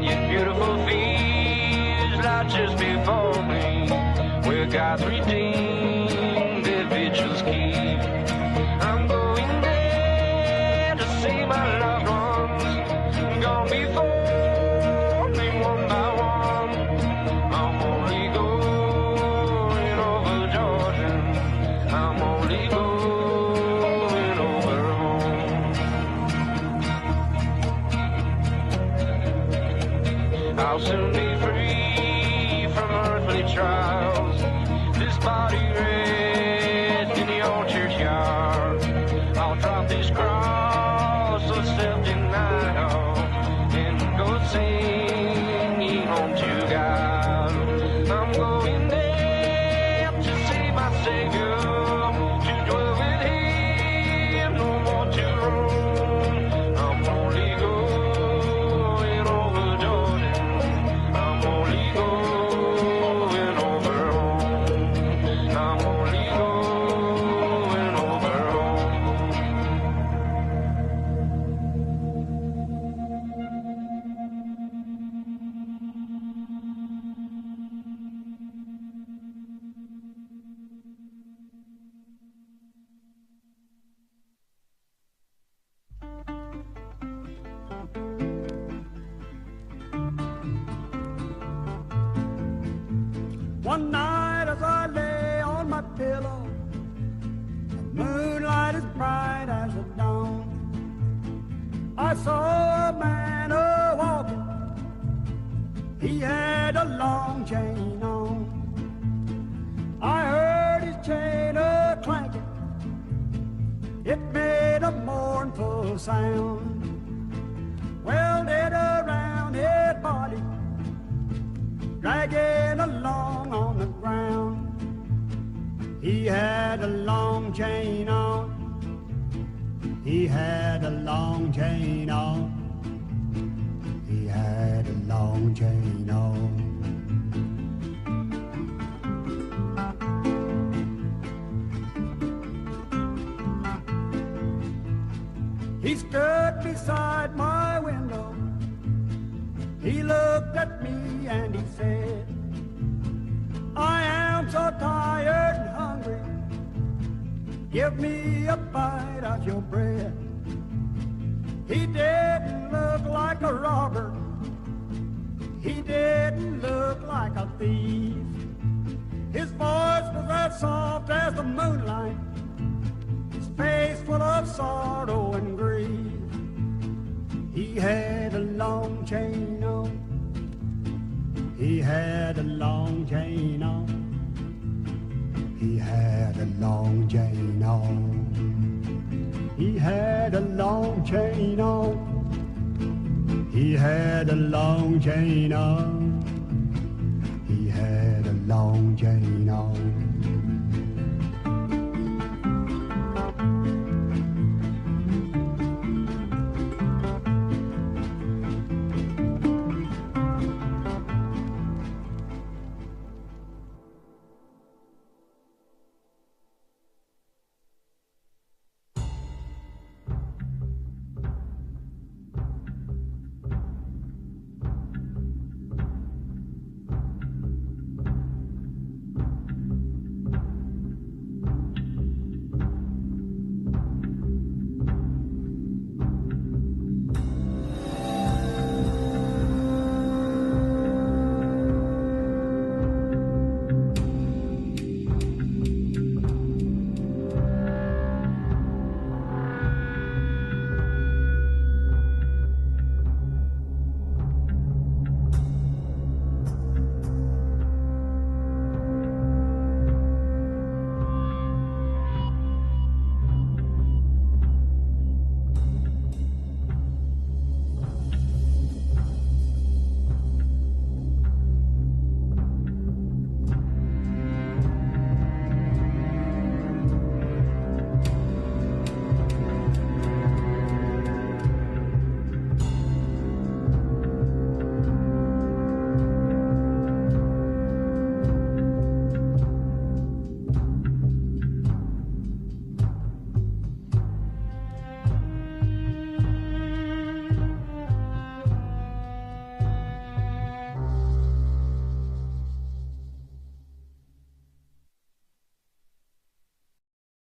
Yet beautiful fields lie just before me, where God's redeemed their vigils keep. I'm going there to see my loved ones, gone before me one by one. I'm only going over Jordan. I'm only going over home. I'll soon be free from earthly trials. This body rests in the old churchyard. I'll drop this cross of self-denial and go singing home to God. I'm going there to see my Savior. One night as I lay on my pillow, the moonlight as bright as the dawn, I saw a man a-walking. He had a long chain on. I heard his chain a-clanking. It made a mournful sound. Well, dead around his body, dragging along on the ground. He had a long chain on. He had a long chain on. He had a long chain on. He stood beside my window. He looked at me and he said, I am so tired and hungry. Give me a bite of your bread. He didn't look like a robber. He didn't look like a thief. His voice was as soft as the moonlight. His face full of sorrow and grief. He had a long chain on. He had a long chain on. He had a long chain on. He had a long chain on. He had a long chain on. He had a long chain on.